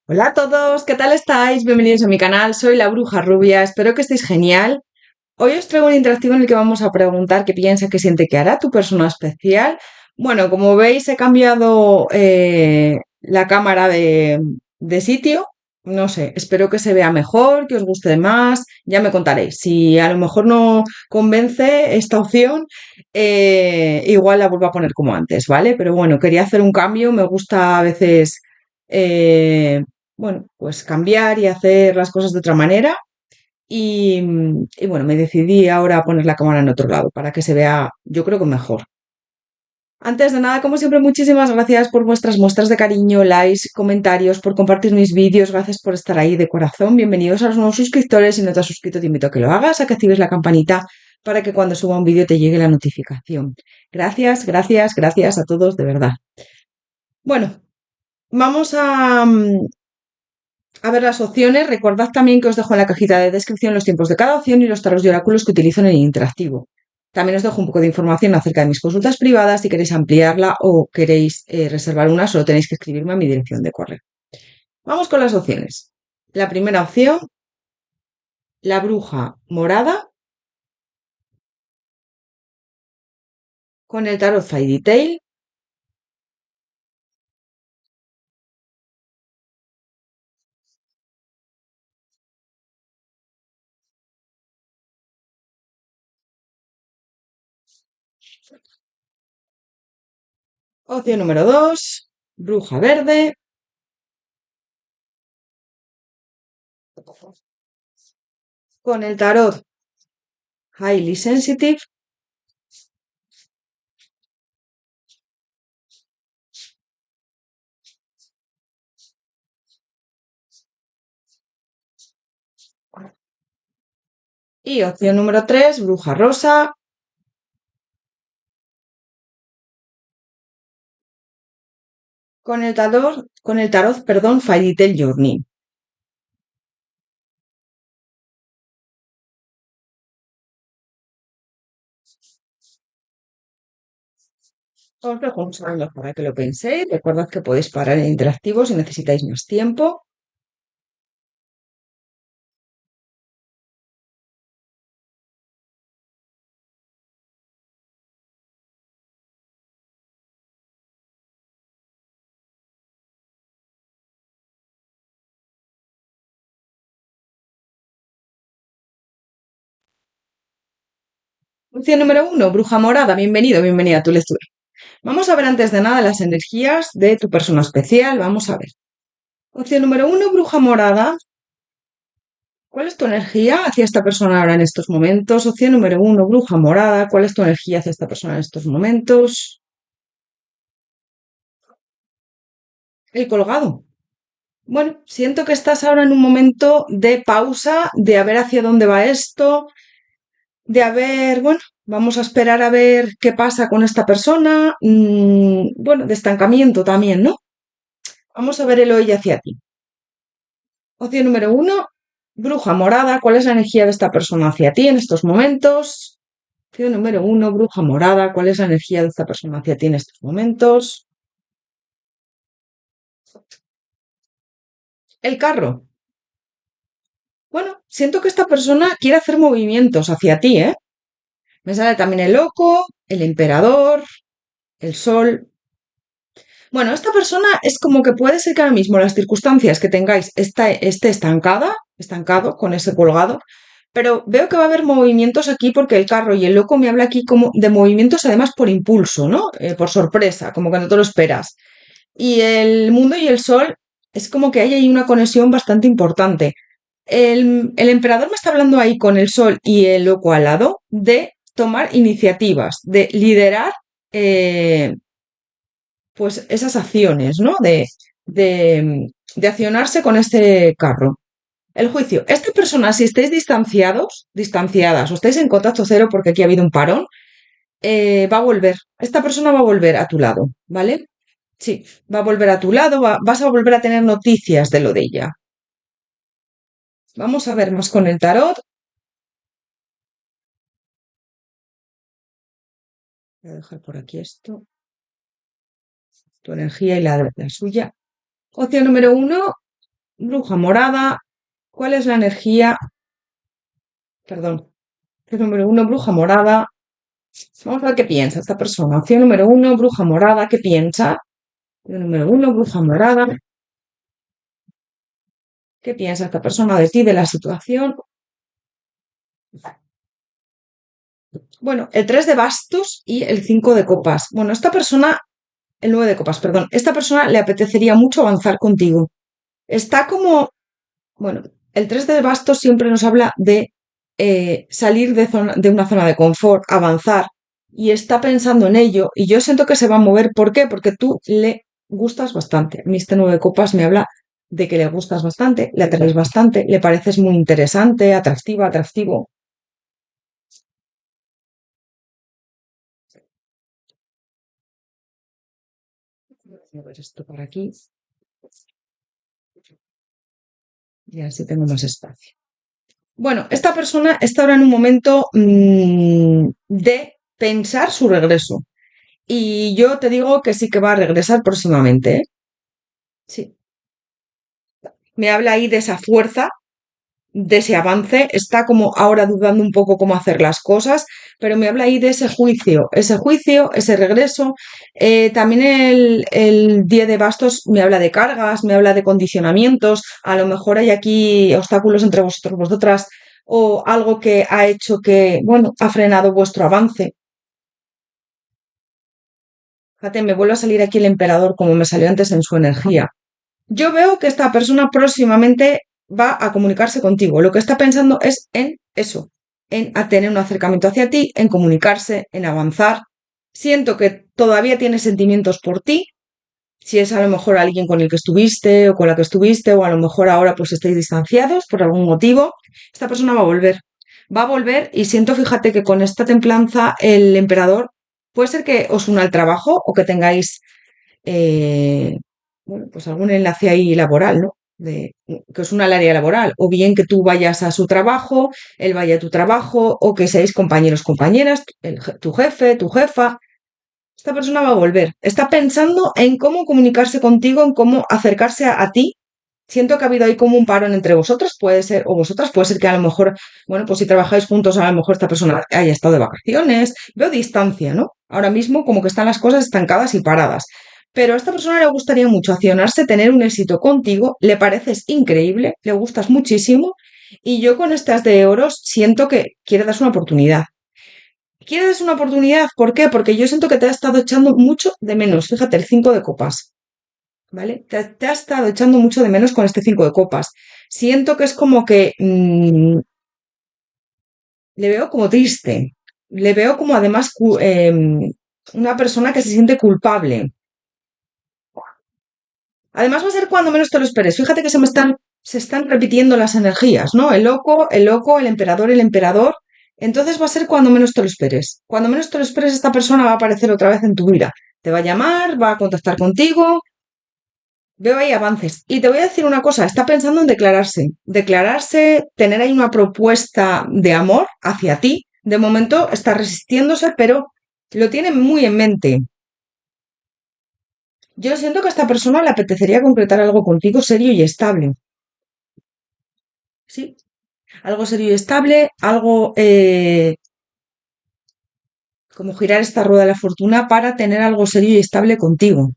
Hola a todos, ¿qué tal estáis? Bienvenidos a mi canal, soy la Bruja Rubia, espero que estéis genial. Hoy os traigo un interactivo en el que vamos a preguntar qué piensa, qué siente, qué hará tu persona especial. Bueno, como veis he cambiado la cámara de sitio, no sé, espero que se vea mejor, que os guste más, ya me contaréis. Si a lo mejor no convence esta opción, igual la vuelvo a poner como antes, ¿vale? Pero bueno, quería hacer un cambio, me gusta a veces... eh, bueno, pues cambiar y hacer las cosas de otra manera. Y bueno, me decidí ahora a poner la cámara en otro lado para que se vea, yo creo que mejor. Antes de nada, como siempre, muchísimas gracias por vuestras muestras de cariño, likes, comentarios, por compartir mis vídeos, gracias por estar ahí de corazón. Bienvenidos a los nuevos suscriptores. Si no te has suscrito, te invito a que lo hagas, a que actives la campanita para que cuando suba un vídeo te llegue la notificación. Gracias, gracias, gracias a todos, de verdad. Bueno, vamos a ver las opciones. Recordad también que os dejo en la cajita de descripción los tiempos de cada opción y los tarots y oráculos que utilizo en el interactivo. También os dejo un poco de información acerca de mis consultas privadas. Si queréis ampliarla o queréis reservar una, solo tenéis que escribirme a mi dirección de correo. Vamos con las opciones. La primera opción, la bruja morada, con el tarot Fairy Tail. Opción número 2, bruja verde, con el tarot Highly Sensitive. Y opción número 3, bruja rosa, con el tarot, Fairy Tail Journey. Os dejo un segundo para que lo penséis. Recordad que podéis parar en interactivo si necesitáis más tiempo. Opción número 1, bruja morada. Bienvenido, bienvenida a tu lectura. Vamos a ver antes de nada las energías de tu persona especial. Vamos a ver. Opción número 1, bruja morada. ¿Cuál es tu energía hacia esta persona ahora en estos momentos? Opción número 1, bruja morada. ¿Cuál es tu energía hacia esta persona en estos momentos? El colgado. Bueno, siento que estás ahora en un momento de pausa, de a ver hacia dónde va esto, de a ver, bueno, vamos a esperar a ver qué pasa con esta persona, bueno, de estancamiento también, ¿no? Vamos a ver el hoy hacia ti. Opción número 1, bruja morada, ¿cuál es la energía de esta persona hacia ti en estos momentos? Opción número 1, bruja morada, ¿cuál es la energía de esta persona hacia ti en estos momentos? El carro. Bueno, siento que esta persona quiere hacer movimientos hacia ti, ¿eh? Me sale también el loco, el emperador, el sol. Bueno, esta persona es como que puede ser que ahora mismo las circunstancias que tengáis esté estancado con ese colgado, pero veo que va a haber movimientos aquí porque el carro y el loco me habla aquí como de movimientos además por impulso, ¿no? Por sorpresa, como cuando te lo esperas. Y el mundo y el sol es como que hay ahí una conexión bastante importante. El emperador me está hablando ahí con el sol y el loco al lado de tomar iniciativas, de liderar pues esas acciones, ¿no? De accionarse con este carro. El juicio. Esta persona, si estáis distanciados, distanciadas o estáis en contacto cero porque aquí ha habido un parón, va a volver. Esta persona va a volver a tu lado, ¿vale? Sí, va a volver a tu lado, vas a volver a tener noticias de lo de ella. Vamos a ver más con el tarot. Voy a dejar por aquí esto, tu energía y la suya. Opción número 1, bruja morada, ¿cuál es la energía? Perdón, opción número uno, bruja morada. Vamos a ver qué piensa esta persona. Opción número uno, bruja morada, ¿qué piensa? Opción número uno, bruja morada, ¿qué piensa esta persona de ti, de la situación? Bueno, el 3 de bastos y el 5 de copas. Bueno, esta persona, el 9 de copas, perdón, esta persona le apetecería mucho avanzar contigo. Está como, bueno, el 3 de bastos siempre nos habla de salir de una zona de confort, avanzar, y está pensando en ello, y yo siento que se va a mover. ¿Por qué? Porque tú le gustas bastante. A mí este 9 de copas me habla de que le gustas bastante, le atraes bastante, le pareces muy interesante, atractiva, atractivo. Voy a ver esto por aquí, y así tengo más espacio. Bueno, esta persona está ahora en un momento de pensar su regreso. Y yo te digo que sí que va a regresar próximamente, ¿eh? Sí. Me habla ahí de esa fuerza, de ese avance. Está como ahora dudando un poco cómo hacer las cosas, pero me habla ahí de ese juicio, ese regreso. También el 10 de bastos me habla de cargas, me habla de condicionamientos. A lo mejor hay aquí obstáculos entre vosotros, vosotras, o algo que ha hecho que, bueno, ha frenado vuestro avance. Fíjate, me vuelve a salir aquí el emperador como me salió antes en su energía. Yo veo que esta persona próximamente va a comunicarse contigo. Lo que está pensando es en eso, en a tener un acercamiento hacia ti, en comunicarse, en avanzar. Siento que todavía tiene sentimientos por ti, si es a lo mejor alguien con el que estuviste o con la que estuviste, o a lo mejor ahora pues estáis distanciados por algún motivo. Esta persona va a volver. Va a volver y siento, fíjate que con esta templanza el emperador puede ser que os una al trabajo o que tengáis eh, bueno, pues algún enlace ahí laboral, ¿no? Que os una al área laboral, o bien que tú vayas a su trabajo, él vaya a tu trabajo, o que seáis compañeros, compañeras, tu jefe, tu jefa. Esta persona va a volver. Está pensando en cómo comunicarse contigo, en cómo acercarse a ti. Siento que ha habido ahí como un parón entre vosotros, puede ser, o vosotras, puede ser que a lo mejor, bueno, pues si trabajáis juntos, a lo mejor esta persona haya estado de vacaciones. Veo distancia, ¿no? Ahora mismo como que están las cosas estancadas y paradas. Pero a esta persona le gustaría mucho accionarse, tener un éxito contigo, le pareces increíble, le gustas muchísimo, y yo con estas de oros siento que quiere darse una oportunidad. Quiere darse una oportunidad, ¿por qué? Porque yo siento que te ha estado echando mucho de menos. Fíjate, el 5 de copas. ¿Vale? Te ha estado echando mucho de menos con este 5 de copas. Siento que es como que le veo como triste, le veo como además una persona que se siente culpable. Además va a ser cuando menos te lo esperes. Fíjate que se están repitiendo las energías, ¿no? El loco, el emperador, el emperador. Entonces va a ser cuando menos te lo esperes. Cuando menos te lo esperes, esta persona va a aparecer otra vez en tu vida. Te va a llamar, va a contactar contigo. Veo ahí avances. Y te voy a decir una cosa, está pensando en declararse. Declararse, tener ahí una propuesta de amor hacia ti. De momento está resistiéndose, pero lo tiene muy en mente. Yo siento que a esta persona le apetecería concretar algo contigo serio y estable. Sí, algo serio y estable, algo como girar esta rueda de la fortuna para tener algo serio y estable contigo.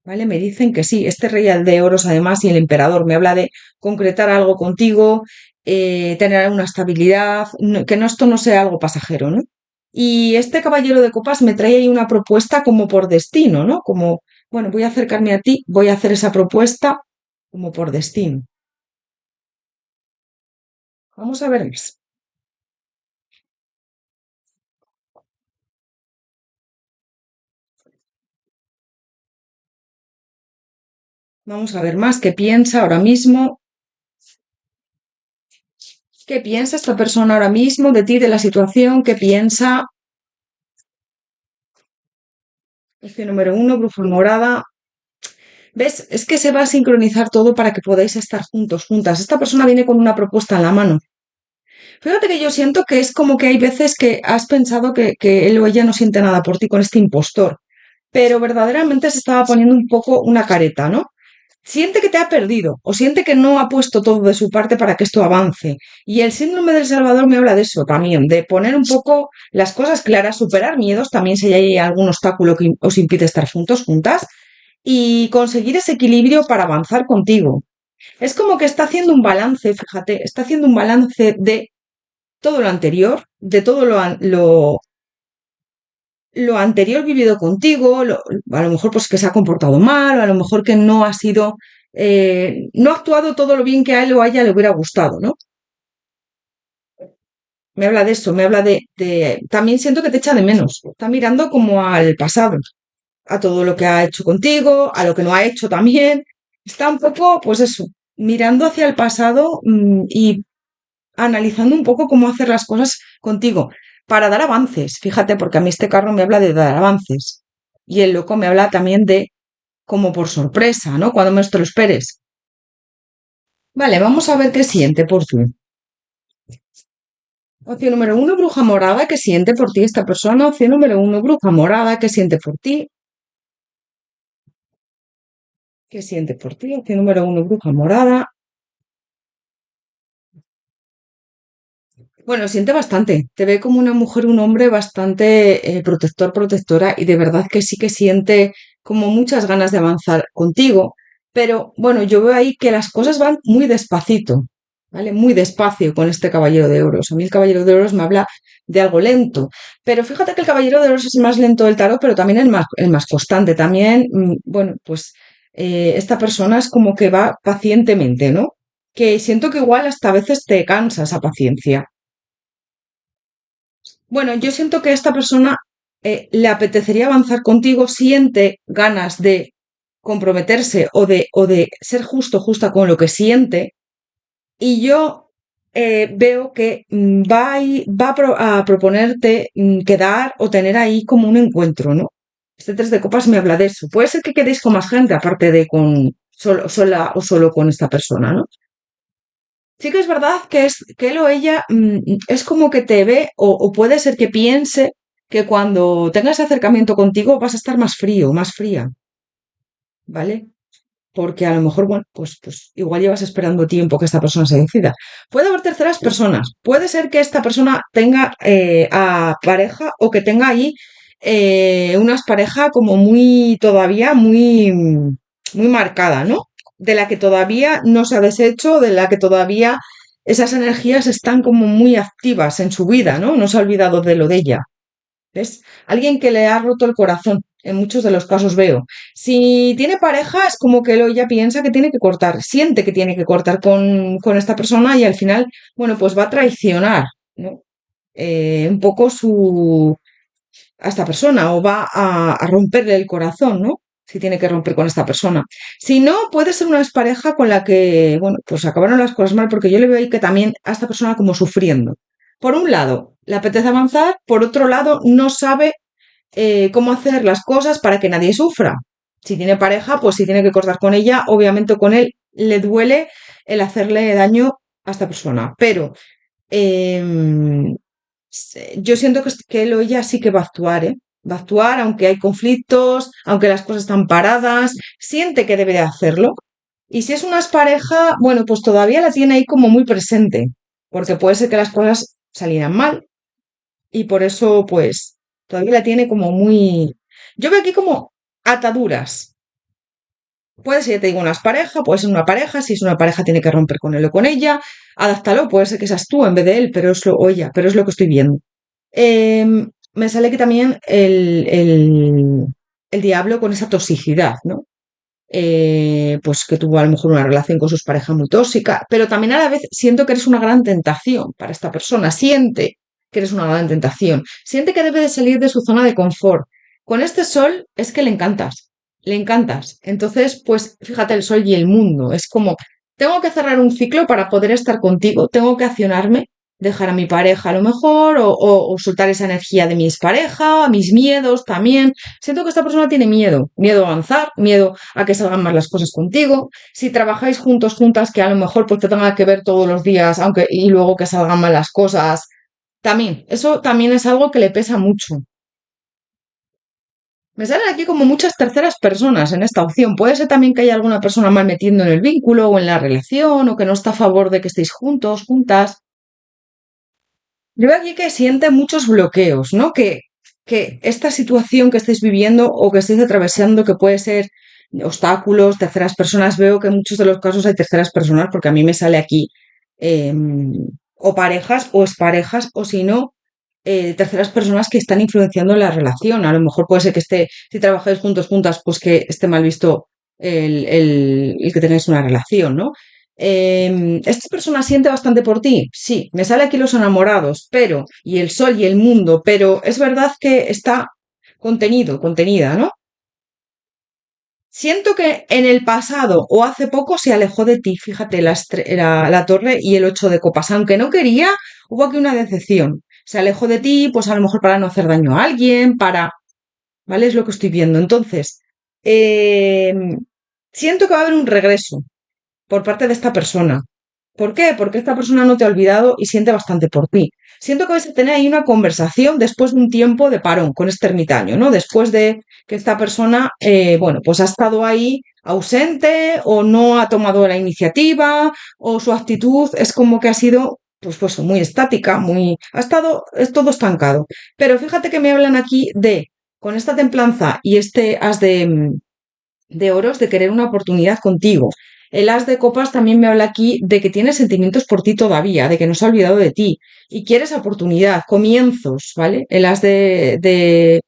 ¿Vale? Me dicen que sí, este rey de oros además y el emperador me habla de concretar algo contigo, tener una estabilidad, que no, esto no sea algo pasajero, ¿no? Y este caballero de copas me trae ahí una propuesta como por destino, ¿no? Como, bueno, voy a acercarme a ti, voy a hacer esa propuesta como por destino. Vamos a ver más. Vamos a ver más qué piensa ahora mismo. ¿Qué piensa esta persona ahora mismo de ti, de la situación? ¿Qué piensa? Este número uno, bruja morada. ¿Ves? Es que se va a sincronizar todo para que podáis estar juntos, juntas. Esta persona viene con una propuesta en la mano. Fíjate que yo siento que es como que hay veces que has pensado que él o ella no siente nada por ti con este impostor, pero verdaderamente se estaba poniendo un poco una careta, ¿no? siente que te ha perdido o siente que no ha puesto todo de su parte para que esto avance. Y el síndrome del Salvador me habla de eso también, de poner un poco las cosas claras, superar miedos, también si hay algún obstáculo que os impide estar juntos, juntas, y conseguir ese equilibrio para avanzar contigo. Es como que está haciendo un balance, fíjate, está haciendo un balance de todo lo anterior, de todo lo anterior vivido contigo, a lo mejor pues que se ha comportado mal, o a lo mejor que no ha sido, no ha actuado todo lo bien que a él o a ella le hubiera gustado, ¿no? Me habla de eso, me habla también siento que te echa de menos, está mirando como al pasado, a todo lo que ha hecho contigo, a lo que no ha hecho también, está un poco, pues eso, mirando hacia el pasado y analizando un poco cómo hacer las cosas contigo para dar avances. Fíjate, porque a mí este carro me habla de dar avances. Y el loco me habla también de como por sorpresa, ¿no? Cuando menos te lo esperes. Vale, vamos a ver qué siente por ti. Opción número uno, bruja morada, ¿qué siente por ti esta persona? Opción número uno, bruja morada, ¿qué siente por ti? ¿Qué siente por ti? Opción número uno, bruja morada. Bueno, siente bastante. Te ve como una mujer, un hombre bastante protector, protectora y de verdad que sí que siente como muchas ganas de avanzar contigo. Pero bueno, yo veo ahí que las cosas van muy despacito, ¿vale? Muy despacio con este caballero de oros. A mí el caballero de oros me habla de algo lento. Pero fíjate que el caballero de oros es el más lento del tarot, pero también el más constante. También, bueno, pues esta persona es como que va pacientemente, ¿no? Que siento que igual hasta a veces te cansa esa paciencia. Bueno, yo siento que a esta persona le apetecería avanzar contigo, siente ganas de comprometerse o de ser justo, justa con lo que siente, y yo veo que va a proponerte quedar o tener ahí como un encuentro, ¿no? Este tres de copas me habla de eso. Puede ser que quedéis con más gente, aparte de con sola o solo con esta persona, ¿no? Sí que es verdad que él o ella es como que te ve o puede ser que piense que cuando tenga ese acercamiento contigo vas a estar más frío, más fría, ¿vale? Porque a lo mejor, bueno, pues igual llevas esperando tiempo que esta persona se decida. Puede haber terceras personas. Puede ser que esta persona tenga a pareja o que tenga ahí unas pareja como muy, todavía muy marcada, ¿no? De la que todavía no se ha deshecho, de la que todavía esas energías están como muy activas en su vida, ¿no? No se ha olvidado de lo de ella. ¿Ves? Alguien que le ha roto el corazón, en muchos de los casos veo. Si tiene pareja, es como que él o ella piensa que tiene que cortar, siente que tiene que cortar con esta persona y al final, bueno, pues va a traicionar, ¿no? Un poco a esta persona o va a romperle el corazón, ¿no? Si tiene que romper con esta persona. Si no, puede ser una expareja con la que, bueno, pues acabaron las cosas mal porque yo le veo ahí que también a esta persona como sufriendo. Por un lado, le apetece avanzar, por otro lado, no sabe cómo hacer las cosas para que nadie sufra. Si tiene pareja, pues si tiene que cortar con ella, obviamente con él le duele el hacerle daño a esta persona. Pero em, yo siento que él o ella sí que va a actuar, ¿eh? Va a actuar aunque hay conflictos, aunque las cosas están paradas, siente que debe de hacerlo. Y si es una pareja, bueno, pues todavía la tiene ahí como muy presente, porque puede ser que las cosas salieran mal y por eso, pues, todavía la tiene como muy... Yo veo aquí como ataduras. Puede ser, ya te digo, unas pareja, puede ser una pareja, si es una pareja tiene que romper con él o con ella, adáptalo, puede ser que seas tú en vez de él, pero es lo, o ella, pero es lo que estoy viendo. Me sale que también el diablo con esa toxicidad, ¿no? Pues que tuvo a lo mejor una relación con sus parejas muy tóxica, pero también a la vez siento que eres una gran tentación para esta persona, siente que eres una gran tentación, siente que debe de salir de su zona de confort. Con este sol es que le encantas, le encantas. Entonces, pues fíjate el sol y el mundo, es como, tengo que cerrar un ciclo para poder estar contigo, tengo que accionarme, dejar a mi pareja a lo mejor, o soltar esa energía de mi expareja, mis miedos también. Siento que esta persona tiene miedo, miedo a avanzar, miedo a que salgan mal las cosas contigo. Si trabajáis juntos, juntas, que a lo mejor pues te tenga que ver todos los días, aunque y luego que salgan mal las cosas, también, eso también es algo que le pesa mucho. Me salen aquí como muchas terceras personas en esta opción. Puede ser también que haya alguna persona mal metiendo en el vínculo o en la relación o que no está a favor de que estéis juntos, juntas. Yo veo aquí que siente muchos bloqueos, ¿no? Que esta situación que estáis viviendo o que estáis atravesando, que puede ser obstáculos, terceras personas, veo que en muchos de los casos hay terceras personas, porque a mí me sale aquí o parejas o exparejas, o si no, terceras personas que están influenciando la relación. A lo mejor puede ser que esté, si trabajáis juntos, juntas, pues que esté mal visto el que tengáis una relación, ¿no? ¿Esta persona siente bastante por ti? Sí, me sale aquí los enamorados, pero, y el sol y el mundo, pero es verdad que está contenido, contenida, ¿no? Siento que en el pasado o hace poco se alejó de ti, fíjate, la torre y el 8 de copas, aunque no quería, hubo aquí una decepción. Se alejó de ti, pues a lo mejor para no hacer daño a alguien, ¿vale? Es lo que estoy viendo. Entonces, eh, siento que va a haber un regreso por parte de esta persona. ¿Por qué? Porque esta persona no te ha olvidado y siente bastante por ti. Siento que vais a tener ahí una conversación después de un tiempo de parón con este ermitaño, ¿no? Después de que esta persona, bueno, pues ha estado ahí ausente o no ha tomado la iniciativa o su actitud es como que ha sido, pues muy estática, ha estado, es todo estancado. Pero fíjate que me hablan aquí con esta templanza y este as de oros de querer una oportunidad contigo. El as de copas también me habla aquí de que tiene sentimientos por ti todavía, de que no se ha olvidado de ti y quieres oportunidad, comienzos, ¿vale? El as de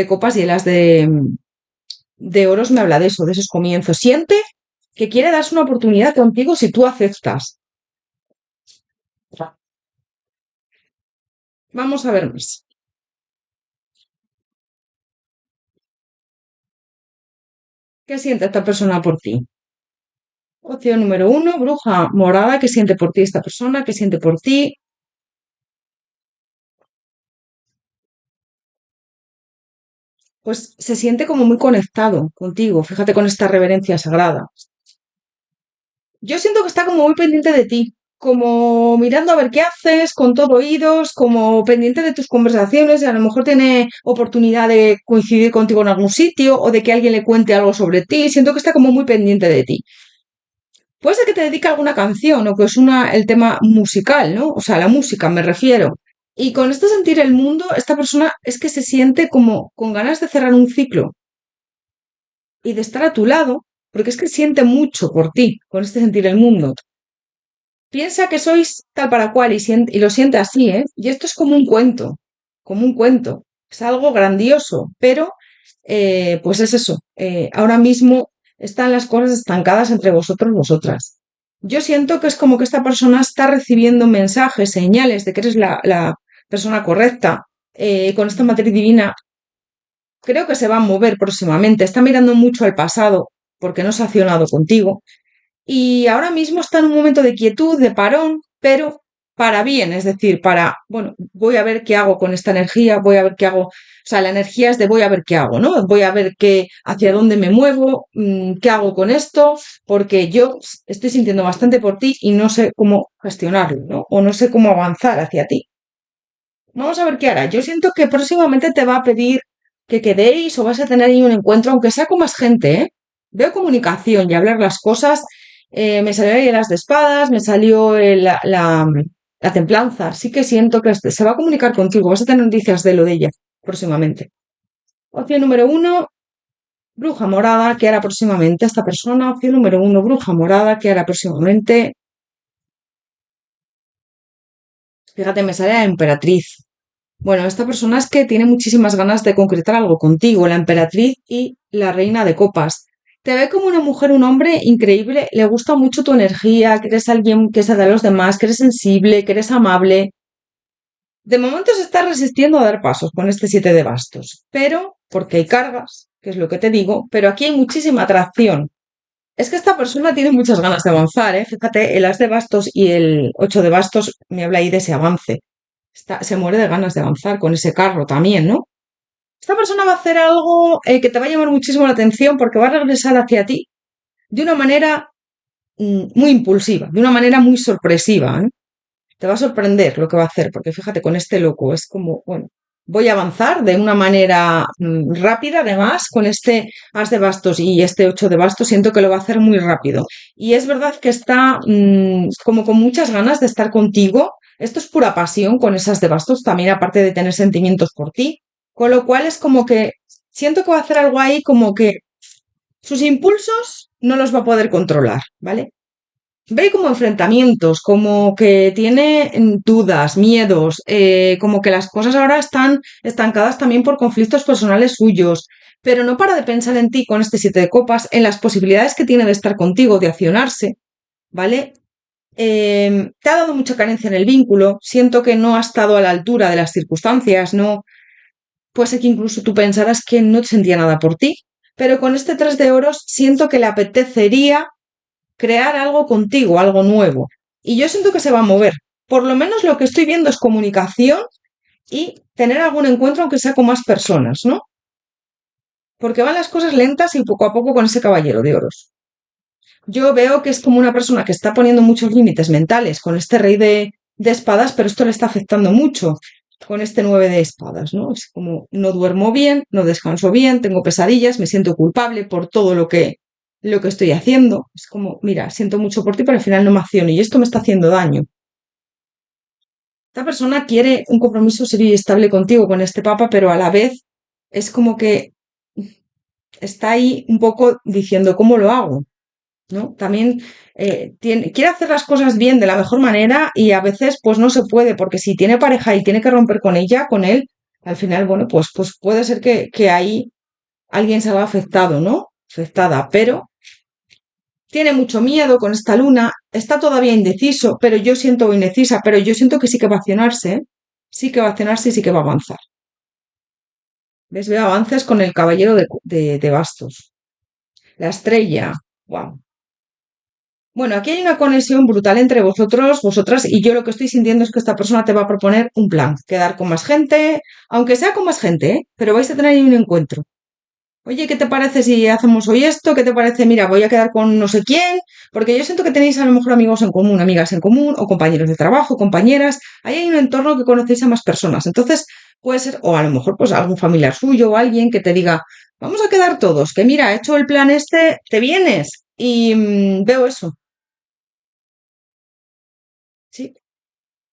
copas y el as de oros me habla de eso, de esos comienzos. Siente que quiere darse una oportunidad contigo si tú aceptas. Vamos a ver más. ¿Qué siente esta persona por ti? Opción número uno, bruja morada, ¿qué siente por ti esta persona? ¿Qué siente por ti? Pues se siente como muy conectado contigo, fíjate con esta reverencia sagrada. Yo siento que está como muy pendiente de ti, como mirando a ver qué haces, con todo oídos, como pendiente de tus conversaciones y a lo mejor tiene oportunidad de coincidir contigo en algún sitio o de que alguien le cuente algo sobre ti. Siento que está como muy pendiente de ti. Puede ser que te dedique a alguna canción o que es el tema musical, ¿no? O sea, la música me refiero. Y con esto sentir el mundo, esta persona es que se siente como con ganas de cerrar un ciclo y de estar a tu lado, porque es que siente mucho por ti, con este sentir el mundo. Piensa que sois tal para cual y lo siente así, ¿eh? Y esto es como un cuento. Es algo grandioso, pero pues es eso. Ahora mismo están las cosas estancadas entre vosotros, vosotras. Yo siento que es como que esta persona está recibiendo mensajes, señales de que eres la persona correcta, con esta materia divina. Creo que se va a mover próximamente. Está mirando mucho al pasado porque no se ha accionado contigo. Y ahora mismo está en un momento de quietud, de parón, pero para bien, es decir, bueno, voy a ver qué hago con esta energía, voy a ver qué hago. O sea, la energía es de voy a ver qué hago, ¿no? Voy a ver hacia dónde me muevo, qué hago con esto, porque yo estoy sintiendo bastante por ti y no sé cómo gestionarlo, ¿no? O no sé cómo avanzar hacia ti. Vamos a ver qué hará. Yo siento que próximamente te va a pedir que quedéis o vas a tener ahí un encuentro, aunque sea con más gente, ¿eh? Veo comunicación y hablar las cosas. Me salió ahí las de espadas, me salió la templanza. Sí que siento que se va a comunicar contigo. Vas a tener noticias de lo de ella próximamente. Opción número uno, bruja morada, ¿qué hará próximamente esta persona? Opción número uno, bruja morada, ¿qué hará próximamente? Fíjate, me sale la emperatriz. Bueno, esta persona es que tiene muchísimas ganas de concretar algo contigo, la emperatriz y la reina de copas. Te ve como una mujer, un hombre increíble, le gusta mucho tu energía, que eres alguien que se da a los demás, que eres sensible, que eres amable. De momento se está resistiendo a dar pasos con este 7 de bastos, pero, porque hay cargas, que es lo que te digo, pero aquí hay muchísima atracción. Es que esta persona tiene muchas ganas de avanzar, ¿eh? Fíjate, el as de bastos y el 8 de bastos me habla ahí de ese avance. Se muere de ganas de avanzar con ese carro también, ¿no? Esta persona va a hacer algo que te va a llamar muchísimo la atención porque va a regresar hacia ti de una manera muy impulsiva, de una manera muy sorpresiva, ¿eh? Te va a sorprender lo que va a hacer, porque fíjate, con este loco es como, bueno. voy a avanzar de una manera rápida, además, con este as de bastos y este 8 de bastos, siento que lo va a hacer muy rápido. Y es verdad que está como con muchas ganas de estar contigo. Esto es pura pasión con esas de bastos, también aparte de tener sentimientos por ti. Con lo cual es como que siento que va a hacer algo ahí como que sus impulsos no los va a poder controlar, ¿vale? Ve como enfrentamientos, como que tiene dudas, miedos, como que las cosas ahora están estancadas también por conflictos personales suyos, pero no para de pensar en ti con este 7 de copas, en las posibilidades que tiene de estar contigo, de accionarse, ¿vale? Te ha dado mucha carencia en el vínculo, siento que no ha estado a la altura de las circunstancias, no, puede ser que incluso tú pensaras que no sentía nada por ti, pero con este 3 de oros siento que le apetecería crear algo contigo, algo nuevo. Y yo siento que se va a mover. Por lo menos lo que estoy viendo es comunicación y tener algún encuentro, aunque sea con más personas, ¿no? Porque van las cosas lentas y poco a poco con ese caballero de oros. Yo veo que es como una persona que está poniendo muchos límites mentales con este rey de espadas, pero esto le está afectando mucho con este 9 de espadas, ¿no? Es como no duermo bien, no descanso bien, tengo pesadillas, me siento culpable por todo lo que estoy haciendo. Es como, mira, siento mucho por ti, pero al final no me acciono y esto me está haciendo daño. Esta persona quiere un compromiso serio y estable contigo con este papa, pero a la vez es como que está ahí un poco diciendo, ¿cómo lo hago? ¿No? También quiere hacer las cosas bien de la mejor manera y a veces pues no se puede, porque si tiene pareja y tiene que romper con ella, con él, al final, bueno, pues puede ser que ahí alguien se va afectado, ¿no? Afectada, pero tiene mucho miedo con esta luna, está todavía indeciso, pero yo siento indecisa, pero yo siento que sí que va a accionarse, ¿eh? Sí que va a accionarse y sí que va a avanzar. ¿Ves? Veo avances con el caballero de bastos. La estrella. Wow. Bueno, aquí hay una conexión brutal entre vosotros, vosotras, y yo lo que estoy sintiendo es que esta persona te va a proponer un plan, quedar con más gente, aunque sea con más gente, ¿eh? Pero vais a tener ahí un encuentro. Oye, ¿qué te parece si hacemos hoy esto? ¿Qué te parece? Mira, voy a quedar con no sé quién, porque yo siento que tenéis a lo mejor amigos en común, amigas en común, o compañeros de trabajo, compañeras. Ahí hay un entorno que conocéis a más personas. Entonces, puede ser, o a lo mejor, pues algún familiar suyo o alguien que te diga, vamos a quedar todos, que mira, he hecho el plan este, te vienes. Y veo eso. ¿Sí?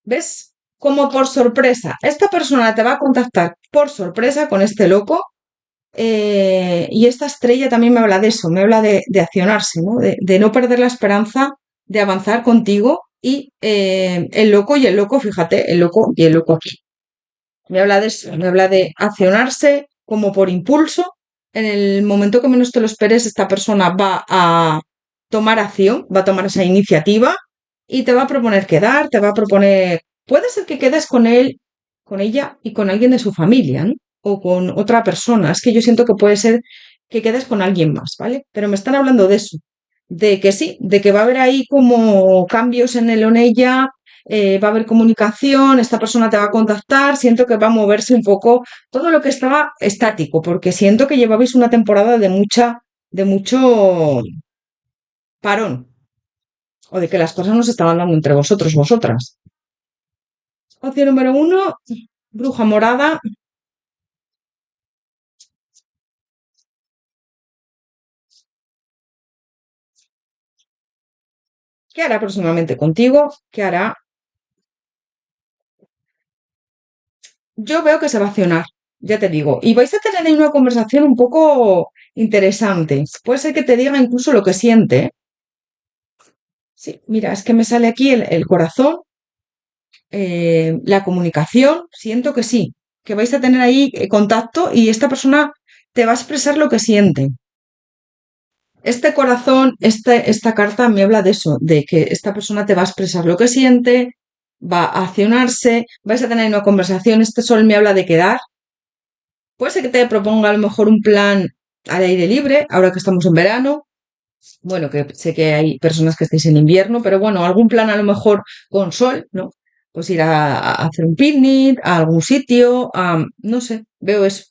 ¿Ves? Como por sorpresa. Esta persona te va a contactar por sorpresa con este loco. Y esta estrella también me habla de eso, me habla de accionarse, ¿no? De no perder la esperanza de avanzar contigo. Y el loco y el loco, fíjate, el loco y el loco aquí. Me habla de eso, me habla de accionarse como por impulso. En el momento que menos te lo esperes, esta persona va a tomar acción, va a tomar esa iniciativa y te va a proponer quedar, te va a proponer, puede ser que quedes con él, con ella y con alguien de su familia, ¿no? O con otra persona. Es que yo siento que puede ser que quedes con alguien más, ¿vale? Pero me están hablando de eso, de que sí, de que va a haber ahí como cambios en él o en ella, va a haber comunicación, esta persona te va a contactar, siento que va a moverse un poco todo lo que estaba estático, porque siento que llevabais una temporada de mucho parón, o de que las cosas no se estaban dando entre vosotros, vosotras. Opción número uno, bruja morada. ¿Qué hará próximamente contigo? ¿Qué hará? Yo veo que se va a accionar, ya te digo, y vais a tener ahí una conversación un poco interesante. Puede ser que te diga incluso lo que siente, ¿eh? Sí, mira, es que me sale aquí el corazón, la comunicación, siento que sí, que vais a tener ahí contacto y esta persona te va a expresar lo que siente. Este corazón, esta carta me habla de eso, de que esta persona te va a expresar lo que siente, va a accionarse, vais a tener una conversación. Este sol me habla de quedar. Puede ser que te proponga a lo mejor un plan al aire libre, ahora que estamos en verano. Bueno, que sé que hay personas que estáis en invierno, pero bueno, algún plan a lo mejor con sol, ¿no? Pues ir a hacer un picnic, a algún sitio, no sé, veo eso.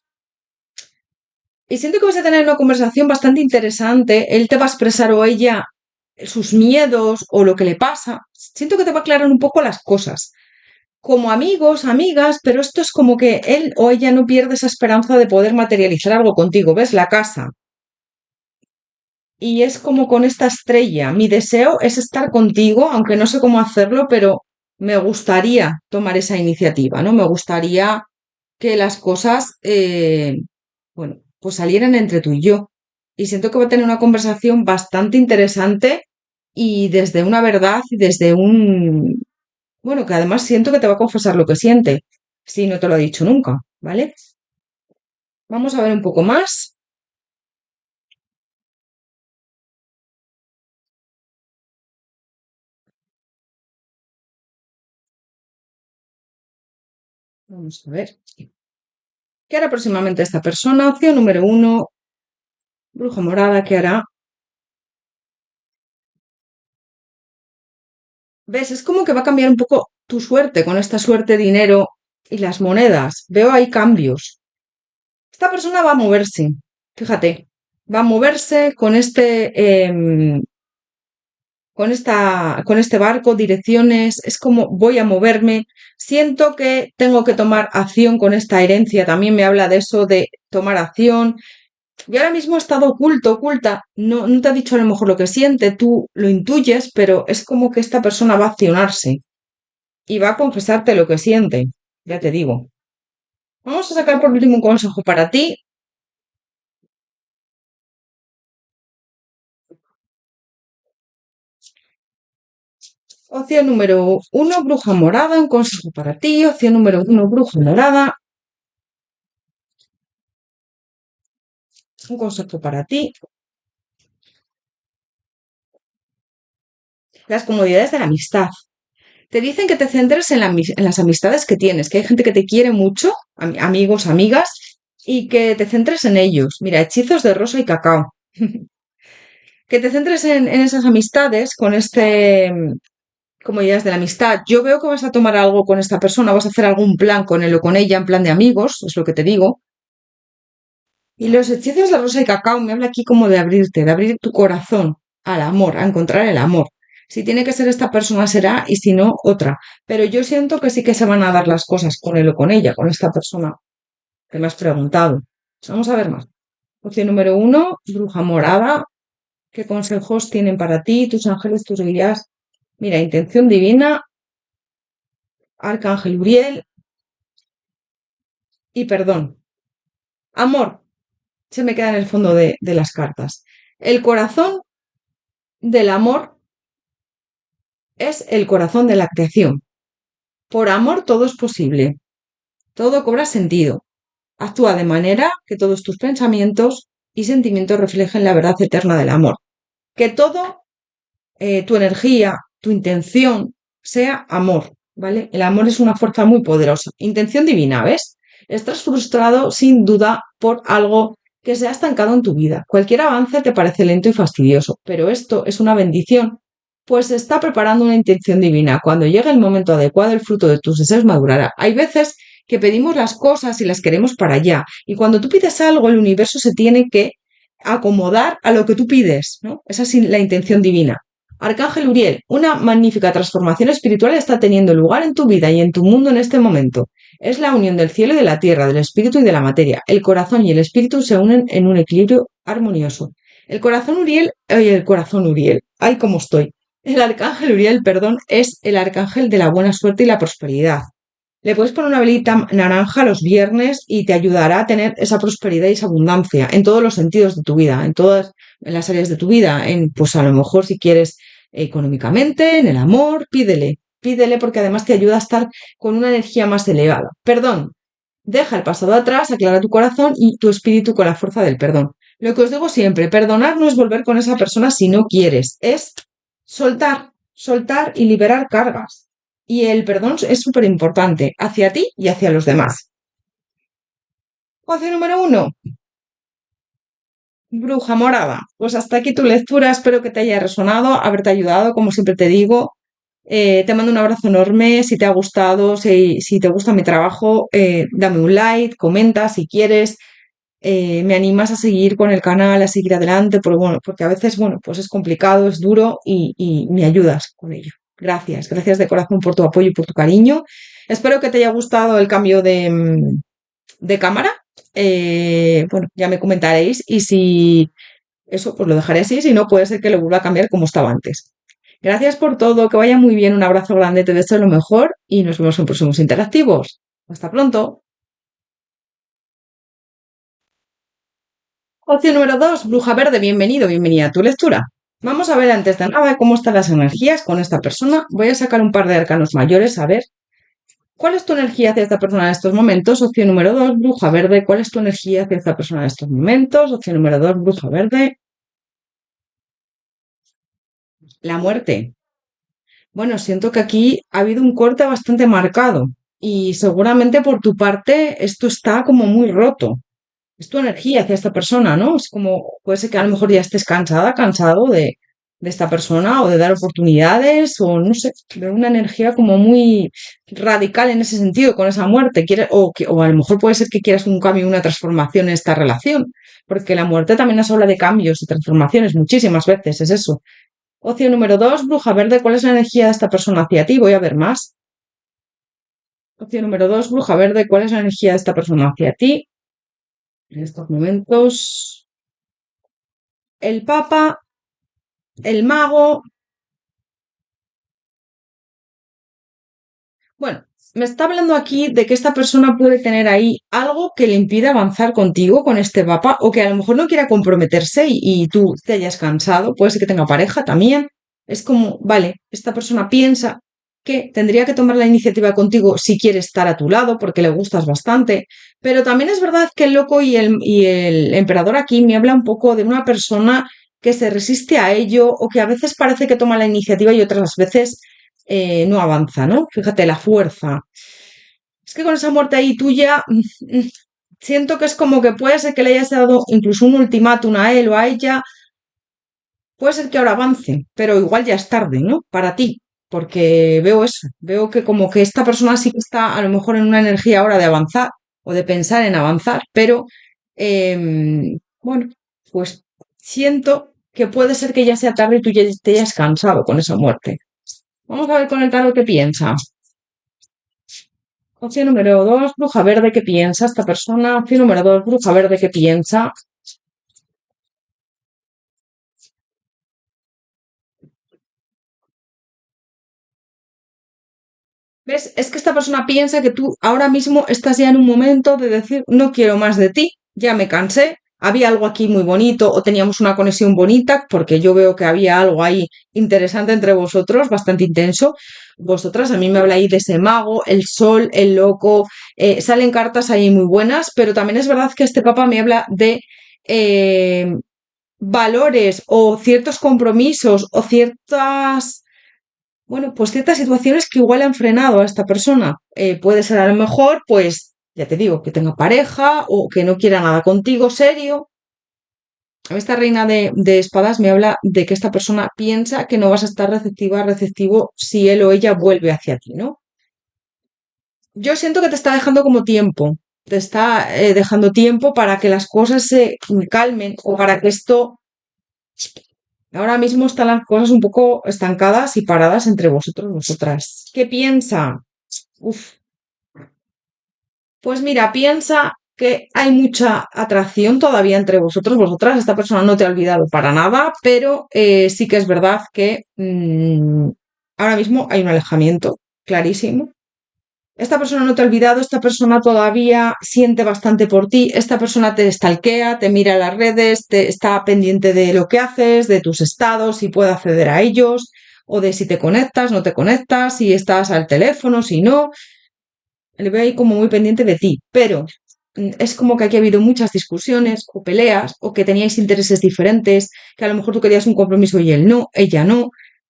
Y siento que vas a tener una conversación bastante interesante. Él te va a expresar o ella sus miedos o lo que le pasa. Siento que te va a aclarar un poco las cosas. como amigos, amigas, pero esto es como que él o ella no pierde esa esperanza de poder materializar algo contigo. ¿Ves? La casa. Y es como con esta estrella. Mi deseo es estar contigo, aunque no sé cómo hacerlo, pero me gustaría tomar esa iniciativa, ¿no? Me gustaría que las cosas, bueno, pues salieran entre tú y yo. Y siento que va a tener una conversación bastante interesante y desde una verdad y desde un, bueno, que además siento que te va a confesar lo que siente, si no te lo ha dicho nunca, ¿vale? Vamos a ver un poco más. Vamos a ver. ¿Qué hará próximamente esta persona? Opción número uno, bruja morada, ¿qué hará? ¿Ves? Es como que va a cambiar un poco tu suerte con esta suerte, dinero y las monedas. Veo ahí cambios. Esta persona va a moverse, fíjate, va a moverse con con este barco, direcciones, es como voy a moverme. Siento que tengo que tomar acción con esta herencia. También me habla de eso de tomar acción. Y ahora mismo ha estado oculto, oculta. No, no te ha dicho a lo mejor lo que siente, tú lo intuyes, pero es como que esta persona va a accionarse y va a confesarte lo que siente. Ya te digo. Vamos a sacar por último un consejo para ti. Opción número uno, bruja morada, un consejo para ti. Opción número uno, bruja morada, un consejo para ti. Las comodidades de la amistad. Te dicen que te centres en, en las amistades que tienes, que hay gente que te quiere mucho, amigos, amigas, y que te centres en ellos. Mira, hechizos de rosa y cacao. Que te centres en esas amistades con este, comodidades de la amistad. Yo veo que vas a tomar algo con esta persona, vas a hacer algún plan con él o con ella, en plan de amigos, es lo que te digo. Y los hechizos de rosa y cacao me habla aquí como de abrirte, de abrir tu corazón al amor, a encontrar el amor. Si tiene que ser esta persona será y si no, otra. Pero yo siento que sí que se van a dar las cosas con él o con ella, con esta persona que me has preguntado. Vamos a ver más. Opción número uno, bruja morada. ¿Qué consejos tienen para ti, tus ángeles, tus guías? Mira, intención divina, arcángel Uriel y perdón. Amor, se me queda en el fondo de las cartas. El corazón del amor es el corazón de la creación. Por amor todo es posible, todo cobra sentido. Actúa de manera que todos tus pensamientos y sentimientos reflejen la verdad eterna del amor. Que todo, tu energía, tu intención sea amor, ¿vale? El amor es una fuerza muy poderosa. Intención divina, ¿ves? Estás frustrado sin duda por algo que se ha estancado en tu vida. Cualquier avance te parece lento y fastidioso, pero esto es una bendición, pues se está preparando una intención divina. Cuando llegue el momento adecuado, el fruto de tus deseos madurará. Hay veces que pedimos las cosas y las queremos para allá, y cuando tú pides algo, el universo se tiene que acomodar a lo que tú pides, ¿no? Esa es la intención divina. Arcángel Uriel, una magnífica transformación espiritual está teniendo lugar en tu vida y en tu mundo en este momento. Es la unión del cielo y de la tierra, del espíritu y de la materia. El corazón y el espíritu se unen en un equilibrio armonioso. El corazón Uriel, ay, cómo estoy. El arcángel Uriel, perdón, es el arcángel de la buena suerte y la prosperidad. Le puedes poner una velita naranja los viernes y te ayudará a tener esa prosperidad y esa abundancia en todos los sentidos de tu vida, en todas en las áreas de tu vida, en pues a lo mejor si quieres económicamente, en el amor, pídele, pídele porque además te ayuda a estar con una energía más elevada. Perdón, deja el pasado atrás, aclara tu corazón y tu espíritu con la fuerza del perdón. Lo que os digo siempre, perdonar no es volver con esa persona si no quieres, es soltar, soltar y liberar cargas. Y el perdón es súper importante hacia ti y hacia los demás. Opción número uno, bruja morada. Pues hasta aquí tu lectura, espero que te haya resonado, haberte ayudado, como siempre te digo. Te mando un abrazo enorme, si te ha gustado, si te gusta mi trabajo, dame un like, comenta si quieres, me animas a seguir con el canal, a seguir adelante, porque, bueno, porque a veces, bueno, pues es complicado, es duro y me ayudas con ello. Gracias, gracias de corazón por tu apoyo y por tu cariño. Espero que te haya gustado el cambio de cámara. Bueno, ya me comentaréis y si eso, pues lo dejaré así, si no puede ser que lo vuelva a cambiar como estaba antes. Gracias por todo, que vaya muy bien, un abrazo grande, te deseo lo mejor y nos vemos en próximos interactivos. Hasta pronto. Opción número 2, Bruja Verde, bienvenido, bienvenida a tu lectura. Vamos a ver antes de nada cómo están las energías con esta persona. Voy a sacar un par de arcanos mayores a ver cuál es tu energía hacia esta persona en estos momentos. Opción número 2, Bruja Verde, ¿cuál es tu energía hacia esta persona en estos momentos? Opción número 2, Bruja Verde, la muerte. Bueno, siento que aquí ha habido un corte bastante marcado y seguramente por tu parte esto está como muy roto. Es tu energía hacia esta persona, ¿no? Es como, puede ser que a lo mejor ya estés cansada, cansado de esta persona o de dar oportunidades o no sé, de una energía como muy radical en ese sentido, con esa muerte. O a lo mejor puede ser que quieras un cambio, una transformación en esta relación, porque la muerte también nos habla de cambios y transformaciones muchísimas veces, es eso. Opción número 2, Bruja Verde, ¿cuál es la energía de esta persona hacia ti? Voy a ver más. Opción número 2, Bruja Verde, ¿cuál es la energía de esta persona hacia ti? En estos momentos, el Papa, el Mago. Bueno, me está hablando aquí de que esta persona puede tener ahí algo que le impida avanzar contigo con este Papa o que a lo mejor no quiera comprometerse y tú te hayas cansado. Puede ser que tenga pareja también. Es como, vale, esta persona piensa que tendría que tomar la iniciativa contigo si quiere estar a tu lado porque le gustas bastante. Pero también es verdad que el loco y el emperador aquí me habla un poco de una persona que se resiste a ello o que a veces parece que toma la iniciativa y otras veces no avanza, ¿no? Fíjate, la fuerza. Es que con esa muerte ahí tuya, siento que es como que puede ser que le hayas dado incluso un ultimátum a él o a ella, puede ser que ahora avance, pero igual ya es tarde, ¿no? Para ti, porque veo eso, veo que como que esta persona sí que está a lo mejor en una energía ahora de avanzar o de pensar en avanzar, pero bueno, pues siento que puede ser que ya sea tarde y tú ya te hayas cansado con esa muerte. Vamos a ver con el tarot qué piensa. Opción número 2, Bruja Verde, ¿qué piensa esta persona? Opción número 2, Bruja Verde, ¿qué piensa? ¿Ves? Es que esta persona piensa que tú ahora mismo estás ya en un momento de decir, no quiero más de ti, ya me cansé, había algo aquí muy bonito o teníamos una conexión bonita, porque yo veo que había algo ahí interesante entre vosotros, bastante intenso. Vosotras, a mí me habláis de ese mago, el sol, el loco, salen cartas ahí muy buenas, pero también es verdad que este papa me habla de eh, valores o ciertos compromisos o ciertas, bueno, pues ciertas situaciones que igual han frenado a esta persona. Puede ser a lo mejor, pues, ya te digo, que tenga pareja o que no quiera nada contigo serio. Esta reina de espadas me habla de que esta persona piensa que no vas a estar receptiva, receptivo si él o ella vuelve hacia ti, ¿no? Yo siento que te está dejando como tiempo, te está dejando tiempo para que las cosas se calmen o para que esto. Ahora mismo están las cosas un poco estancadas y paradas entre vosotros y vosotras. ¿Qué piensa? Uf, pues mira, piensa que hay mucha atracción todavía entre vosotros, vosotras. Esta persona no te ha olvidado para nada, pero sí que es verdad que ahora mismo hay un alejamiento clarísimo. Esta persona no te ha olvidado, esta persona todavía siente bastante por ti, esta persona te stalkea, te mira en las redes, te está pendiente de lo que haces, de tus estados, si puede acceder a ellos, o de si te conectas, no te conectas, si estás al teléfono, si no. Le veo ahí como muy pendiente de ti, pero es como que aquí ha habido muchas discusiones o peleas o que teníais intereses diferentes, que a lo mejor tú querías un compromiso y él no, ella no.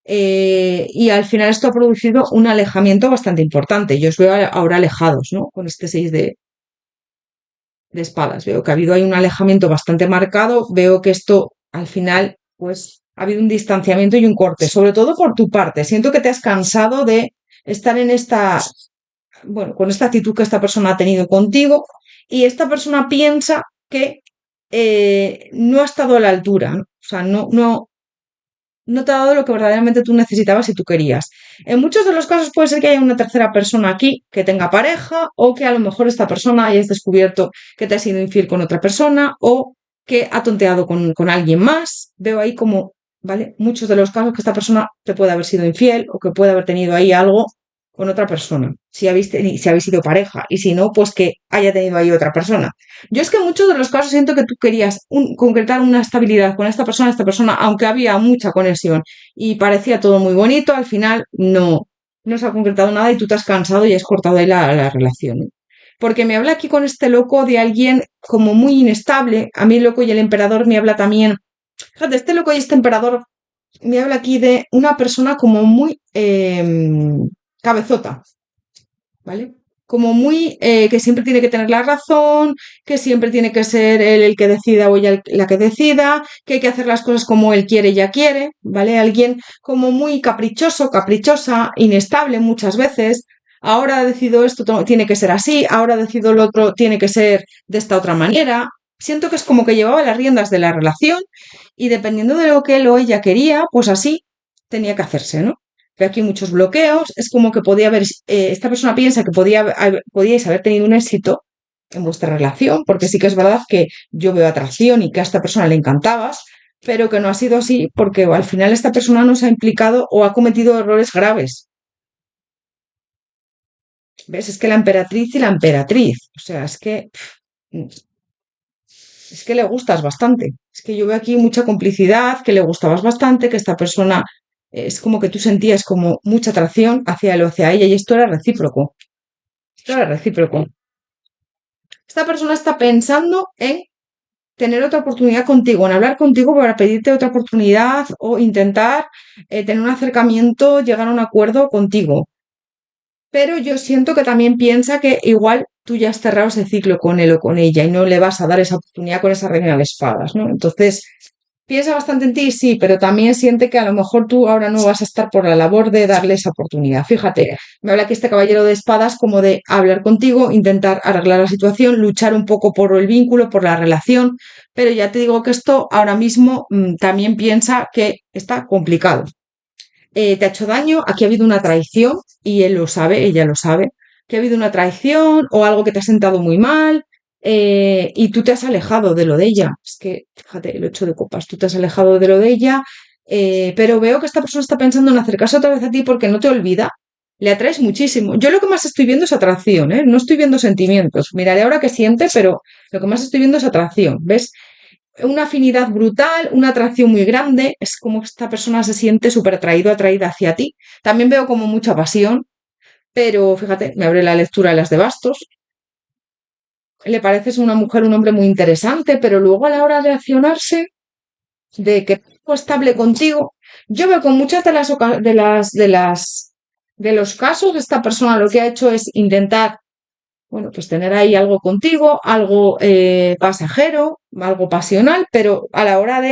Y al final esto ha producido un alejamiento bastante importante. Yo os veo ahora alejados, ¿no? Con este 6 de espadas. Veo que ha habido ahí un alejamiento bastante marcado. Veo que esto al final, pues, ha habido un distanciamiento y un corte, sobre todo por tu parte. Siento que te has cansado de estar en esta, bueno, con esta actitud que esta persona ha tenido contigo y esta persona piensa que no ha estado a la altura, ¿no? O sea, no, no, no te ha dado lo que verdaderamente tú necesitabas y tú querías. En muchos de los casos puede ser que haya una tercera persona aquí que tenga pareja o que a lo mejor esta persona hayas descubierto que te ha sido infiel con otra persona o que ha tonteado con alguien más. Veo ahí como, ¿vale? Muchos de los casos que esta persona te puede haber sido infiel o que puede haber tenido ahí algo con otra persona, si habéis sido pareja, y si no, pues que haya tenido ahí otra persona. Yo es que en muchos de los casos siento que tú querías concretar una estabilidad con esta persona, aunque había mucha conexión y parecía todo muy bonito, al final no se ha concretado nada y tú te has cansado y has cortado ahí la relación, ¿eh? Porque me habla aquí con este loco de alguien como muy inestable. A mí el loco y el emperador me habla también. Fíjate, este loco y este emperador me habla aquí de una persona como muy cabezota, ¿vale? Como muy que siempre tiene que tener la razón, que siempre tiene que ser él el que decida o ella la que decida, que hay que hacer las cosas como él quiere y ella quiere, ¿vale? Alguien como muy caprichoso, caprichosa, inestable muchas veces. Ahora decido esto, tiene que ser así, ahora decido lo otro, tiene que ser de esta otra manera. Siento que es como que llevaba las riendas de la relación y dependiendo de lo que él o ella quería, pues así tenía que hacerse, ¿no? Que aquí hay muchos bloqueos, es como que podía haber, esta persona piensa que podíais haber tenido un éxito en vuestra relación, porque sí que es verdad que yo veo atracción y que a esta persona le encantabas, pero que no ha sido así porque al final esta persona no se ha implicado o ha cometido errores graves. ¿Ves? Es que la emperatriz y la emperatriz, o sea, es que le gustas bastante. Es que yo veo aquí mucha complicidad, que le gustabas bastante, que esta persona es como que tú sentías como mucha atracción hacia él o hacia ella y esto era recíproco. Esto era recíproco. Esta persona está pensando en tener otra oportunidad contigo, en hablar contigo para pedirte otra oportunidad o intentar tener un acercamiento, llegar a un acuerdo contigo. Pero yo siento que también piensa que igual tú ya has cerrado ese ciclo con él o con ella y no le vas a dar esa oportunidad con esa reina de espadas, ¿no? Entonces, piensa bastante en ti, sí, pero también siente que a lo mejor tú ahora no vas a estar por la labor de darle esa oportunidad. Fíjate, me habla que este caballero de espadas como de hablar contigo, intentar arreglar la situación, luchar un poco por el vínculo, por la relación, pero ya te digo que esto ahora mismo también piensa que está complicado. Te ha hecho daño, aquí ha habido una traición y él lo sabe, ella lo sabe, que ha habido una traición o algo que te ha sentado muy mal y tú te has alejado de lo de ella. Es que, fíjate, el 8 de copas, tú te has alejado de lo de ella, pero veo que esta persona está pensando en acercarse otra vez a ti porque no te olvida. Le atraes muchísimo. Yo lo que más estoy viendo es atracción, ¿eh? No estoy viendo sentimientos. Miraré ahora qué siente, pero lo que más estoy viendo es atracción. ¿Ves? Una afinidad brutal, una atracción muy grande, es como que esta persona se siente súper atraído, atraída hacia ti. También veo como mucha pasión, pero fíjate, me abre la lectura de las de bastos. Le pareces una mujer, un hombre muy interesante, pero luego a la hora de accionarse, de que algo estable contigo, yo veo con muchas de de los casos, esta persona lo que ha hecho es intentar, bueno, pues tener ahí algo contigo, algo pasajero, algo pasional, pero a la hora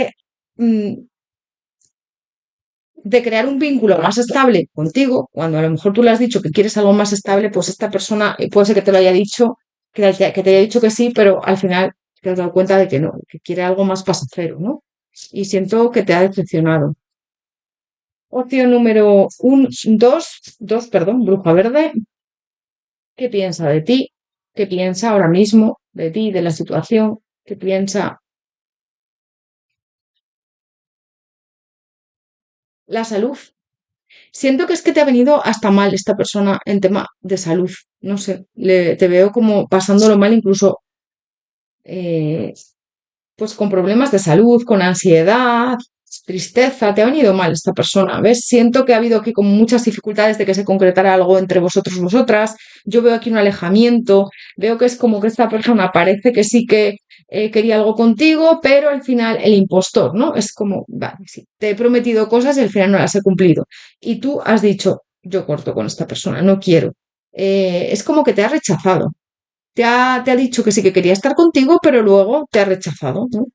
mm, de crear un vínculo más estable contigo, cuando a lo mejor tú le has dicho que quieres algo más estable, pues esta persona puede ser que te lo haya dicho, que te haya dicho que sí, pero al final te has dado cuenta de que no, que quiere algo más pasajero, ¿no? Y siento que te ha decepcionado. Opción número dos, perdón, bruja verde. ¿Qué piensa de ti? ¿Qué piensa ahora mismo de ti, de la situación? ¿Qué piensa la salud? Siento que es que te ha venido hasta mal esta persona en tema de salud. No sé, te veo como pasándolo mal, incluso eh, pues con problemas de salud, con ansiedad, tristeza. Te ha venido mal esta persona, ¿ves? Siento que ha habido aquí como muchas dificultades de que se concretara algo entre vosotros, vosotras. Yo veo aquí un alejamiento, veo que es como que esta persona parece que sí que quería algo contigo, pero al final el impostor, ¿no? Es como, vale, sí, te he prometido cosas y al final no las he cumplido. Y tú has dicho, yo corto con esta persona, no quiero. Es como que te ha rechazado. Te ha dicho que sí que quería estar contigo, pero luego te ha rechazado, ¿no?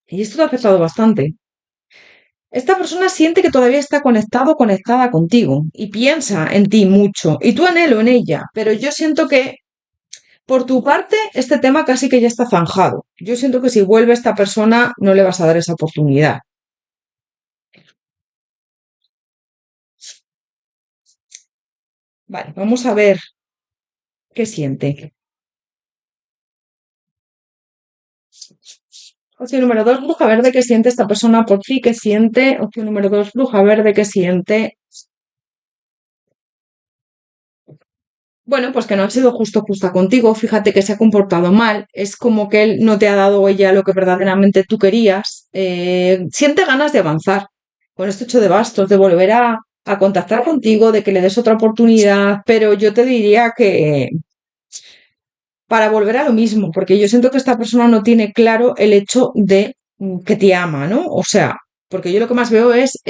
Y esto te ha afectado bastante. Esta persona siente que todavía está conectado, conectada contigo y piensa en ti mucho y tú anhelo en ella, pero yo siento que por tu parte este tema casi que ya está zanjado. Yo siento que si vuelve esta persona no le vas a dar esa oportunidad. Vale, vamos a ver qué siente. Opción número dos, bruja verde, ¿qué siente esta persona por ti? ¿Qué siente? Opción número dos, bruja verde, ¿qué siente? Bueno, pues que no ha sido justa contigo, fíjate que se ha comportado mal, es como que él no te ha dado ella lo que verdaderamente tú querías, siente ganas de avanzar con este 8 de bastos, de volver a contactar contigo, de que le des otra oportunidad, pero yo te diría que para volver a lo mismo, porque yo siento que esta persona no tiene claro el hecho de que te ama, ¿no? O sea, porque yo lo que más veo es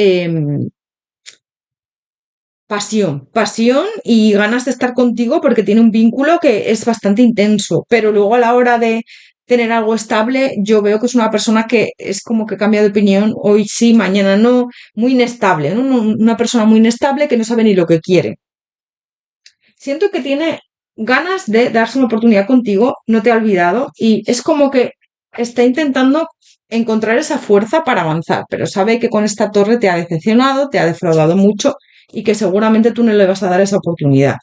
pasión y ganas de estar contigo porque tiene un vínculo que es bastante intenso, pero luego a la hora de tener algo estable, yo veo que es una persona que es como que cambia de opinión, hoy sí, mañana no, muy inestable, ¿no? Una persona muy inestable que no sabe ni lo que quiere. Siento que tiene ganas de darse una oportunidad contigo, no te ha olvidado y es como que está intentando encontrar esa fuerza para avanzar, pero sabe que con esta torre te ha decepcionado, te ha defraudado mucho y que seguramente tú no le vas a dar esa oportunidad.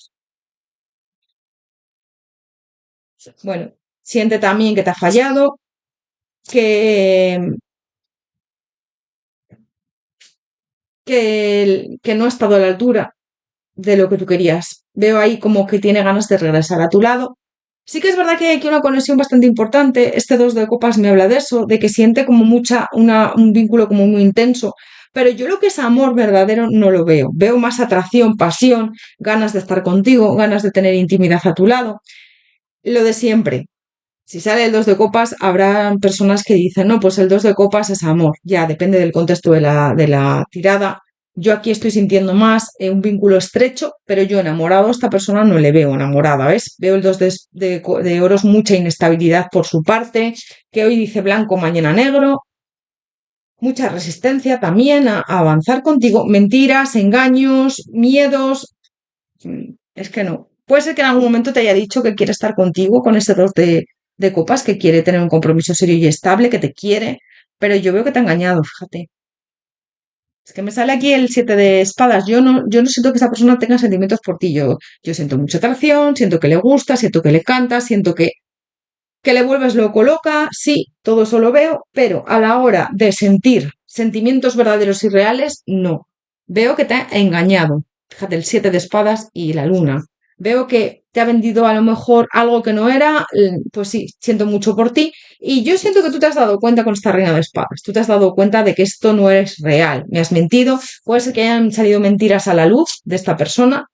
Bueno, siente también que te ha fallado, que, que no ha estado a la altura de lo que tú querías. Veo ahí como que tiene ganas de regresar a tu lado. Sí que es verdad que hay aquí una conexión bastante importante. Este 2 de copas me habla de eso, de que siente como un vínculo como muy intenso. Pero yo lo que es amor verdadero no lo veo. Veo más atracción, pasión, ganas de estar contigo, ganas de tener intimidad a tu lado. Lo de siempre. Si sale el 2 de copas, habrá personas que dicen, no, pues el 2 de copas es amor. Ya depende del contexto de la tirada. Yo aquí estoy sintiendo más un vínculo estrecho, pero yo enamorado a esta persona no le veo enamorada, ¿ves? Veo el 2 de oros, mucha inestabilidad por su parte, que hoy dice blanco, mañana negro, mucha resistencia también a avanzar contigo, mentiras, engaños, miedos. Es que no. Puede ser que en algún momento te haya dicho que quiere estar contigo con ese 2 de copas, que quiere tener un compromiso serio y estable, que te quiere, pero yo veo que te ha engañado, fíjate. Es que me sale aquí el 7 de espadas. Yo no siento que esa persona tenga sentimientos por ti. Yo siento mucha atracción, siento que le gusta, siento que le canta, siento que le vuelves loco loca. Sí, todo eso lo veo, pero a la hora de sentir sentimientos verdaderos y reales, no. Veo que te ha engañado. Fíjate, el 7 de espadas y la luna. Veo que te ha vendido a lo mejor algo que no era, pues sí, siento mucho por ti. Y yo siento que tú te has dado cuenta con esta reina de espadas. Tú te has dado cuenta de que esto no es real. Me has mentido. Puede ser que hayan salido mentiras a la luz de esta persona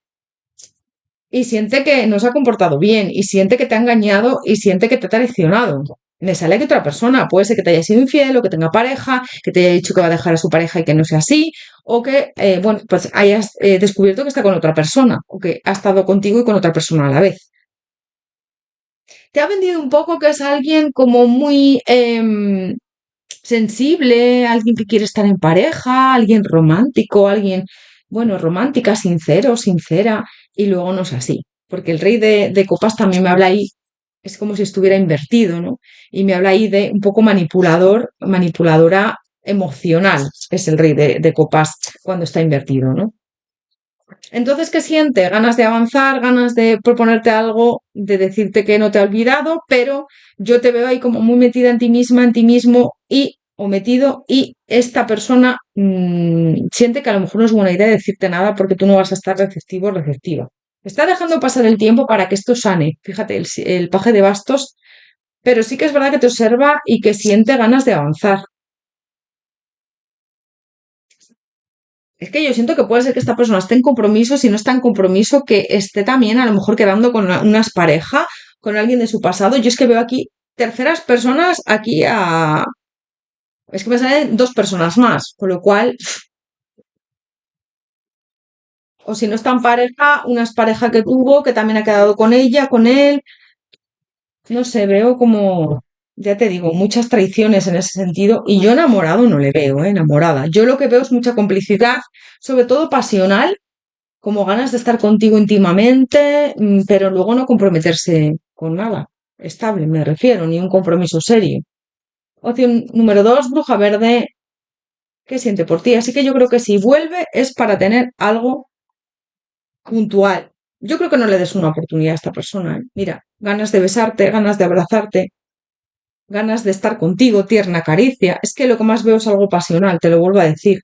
y siente que no se ha comportado bien, y siente que te ha engañado, y siente que te ha traicionado. Me sale que otra persona, puede ser que te haya sido infiel, o que tenga pareja, que te haya dicho que va a dejar a su pareja y que no sea así, o que, bueno, pues hayas descubierto que está con otra persona, o que ha estado contigo y con otra persona a la vez. Te ha vendido un poco que es alguien como muy sensible, alguien que quiere estar en pareja, alguien romántico, alguien, bueno, romántica, sincero, sincera, y luego no es así, porque el rey de copas también me habla ahí, es como si estuviera invertido, ¿no? Y me habla ahí de un poco manipulador, manipuladora emocional, es el rey de copas cuando está invertido, ¿no? Entonces, ¿qué siente? Ganas de avanzar, ganas de proponerte algo, de decirte que no te ha olvidado, pero yo te veo ahí como muy metida en ti misma, en ti mismo y o metido y esta persona siente que a lo mejor no es buena idea decirte nada porque tú no vas a estar receptivo o receptiva. Está dejando pasar el tiempo para que esto sane. Fíjate, el paje de bastos, pero sí que es verdad que te observa y que siente ganas de avanzar. Es que yo siento que puede ser que esta persona esté en compromiso, si no está en compromiso, que esté también a lo mejor quedando con unas pareja, con alguien de su pasado. Yo es que veo aquí terceras personas, aquí a... Es que me salen dos personas más, con lo cual, o si no está en pareja, unas pareja que tuvo, que también ha quedado con ella, con él. No sé, veo como, ya te digo, muchas traiciones en ese sentido. Y yo enamorado no le veo, enamorada. Yo lo que veo es mucha complicidad, sobre todo pasional como ganas de estar contigo íntimamente, pero luego no comprometerse con nada estable, me refiero, ni un compromiso serio. Opción número dos, bruja verde, ¿qué siente por ti? Así que yo creo que si vuelve es para tener algo puntual. yo creo que no le des una oportunidad a esta persona, ¿eh? Mira, ganas de besarte, ganas de abrazarte, ganas de estar contigo, tierna caricia. Es que lo que más veo es algo pasional, te lo vuelvo a decir.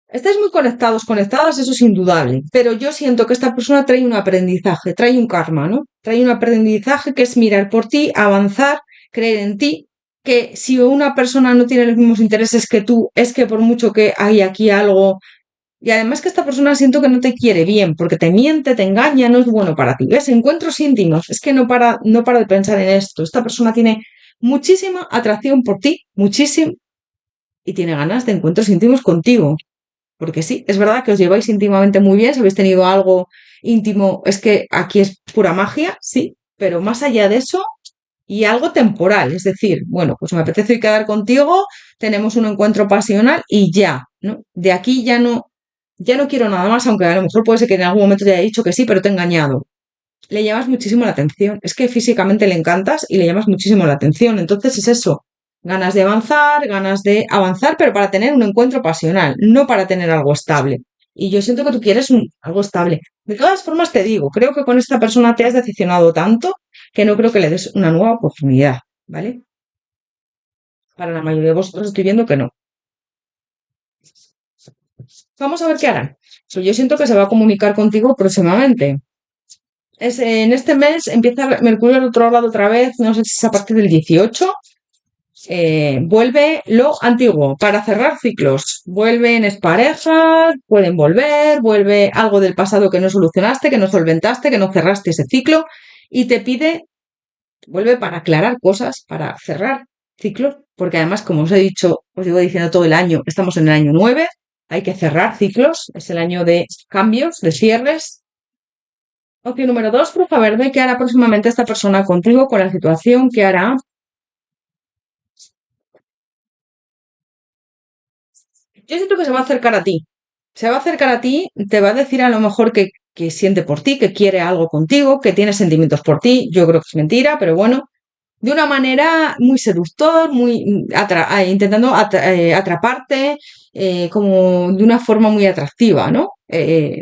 Estáis muy conectados, conectadas, eso es indudable, pero yo siento que esta persona trae un aprendizaje, trae un karma, ¿no? Trae un aprendizaje que es mirar por ti, avanzar, creer en ti, que si una persona no tiene los mismos intereses que tú, es que por mucho que hay aquí algo, y además que esta persona siento que no te quiere bien, porque te miente, te engaña, no es bueno para ti. ¿Ves? Encuentros íntimos, es que no para de pensar en esto. Esta persona tiene muchísima atracción por ti, muchísimo, y tiene ganas de encuentros íntimos contigo. Porque sí, es verdad que os lleváis íntimamente muy bien, si habéis tenido algo íntimo, es que aquí es pura magia, sí, pero más allá de eso, y algo temporal, es decir, bueno, pues me apetece hoy quedar contigo, tenemos un encuentro pasional y ya, ¿no? De aquí ya no quiero nada más, aunque a lo mejor puede ser que en algún momento te haya dicho que sí, pero te he engañado. Le llamas muchísimo la atención, es que físicamente le encantas y le llamas muchísimo la atención, entonces es eso, ganas de avanzar, pero para tener un encuentro pasional, no para tener algo estable. Y yo siento que tú quieres algo estable. De todas formas, te digo, creo que con esta persona te has decepcionado tanto que no creo que le des una nueva oportunidad, ¿vale? Para la mayoría de vosotros estoy viendo que no. Vamos a ver qué harán. Pues yo siento que se va a comunicar contigo próximamente. En este mes empieza Mercurio al otro lado otra vez, no sé si es a partir del 18. Vuelve lo antiguo para cerrar ciclos. Vuelven exparejas, pueden volver, vuelve algo del pasado que no solucionaste, que no solventaste, que no cerraste ese ciclo y te pide, vuelve para aclarar cosas, para cerrar ciclos, porque además, como os he dicho, os digo diciendo todo el año, estamos en el año 9, hay que cerrar ciclos, es el año de cambios, de cierres. Opción número 2, prueba a ver de qué hará próximamente esta persona contigo con la situación que hará. Yo siento que se va a acercar a ti. Se va a acercar a ti, te va a decir a lo mejor que siente por ti, que quiere algo contigo, que tiene sentimientos por ti. Yo creo que es mentira, pero bueno, de una manera muy seductor, muy intentando atraparte, como de una forma muy atractiva, ¿no?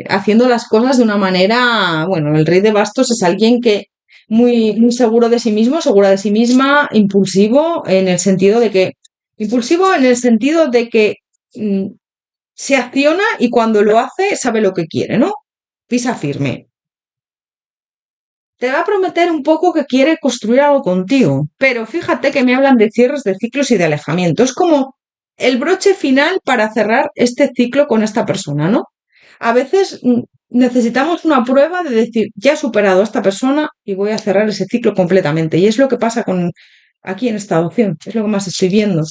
Haciendo las cosas de una manera, bueno, el rey de bastos es alguien que muy, muy seguro de sí mismo, segura de sí misma, impulsivo en el sentido de que mm, se acciona y cuando lo hace sabe lo que quiere, ¿no? Pisa firme. Te va a prometer un poco que quiere construir algo contigo, pero fíjate que me hablan de cierres de ciclos y de alejamiento. Es como el broche final para cerrar este ciclo con esta persona, ¿no? A veces necesitamos una prueba de decir, ya he superado a esta persona y voy a cerrar ese ciclo completamente. Y es lo que pasa con aquí en esta opción, es lo que más estoy viendo.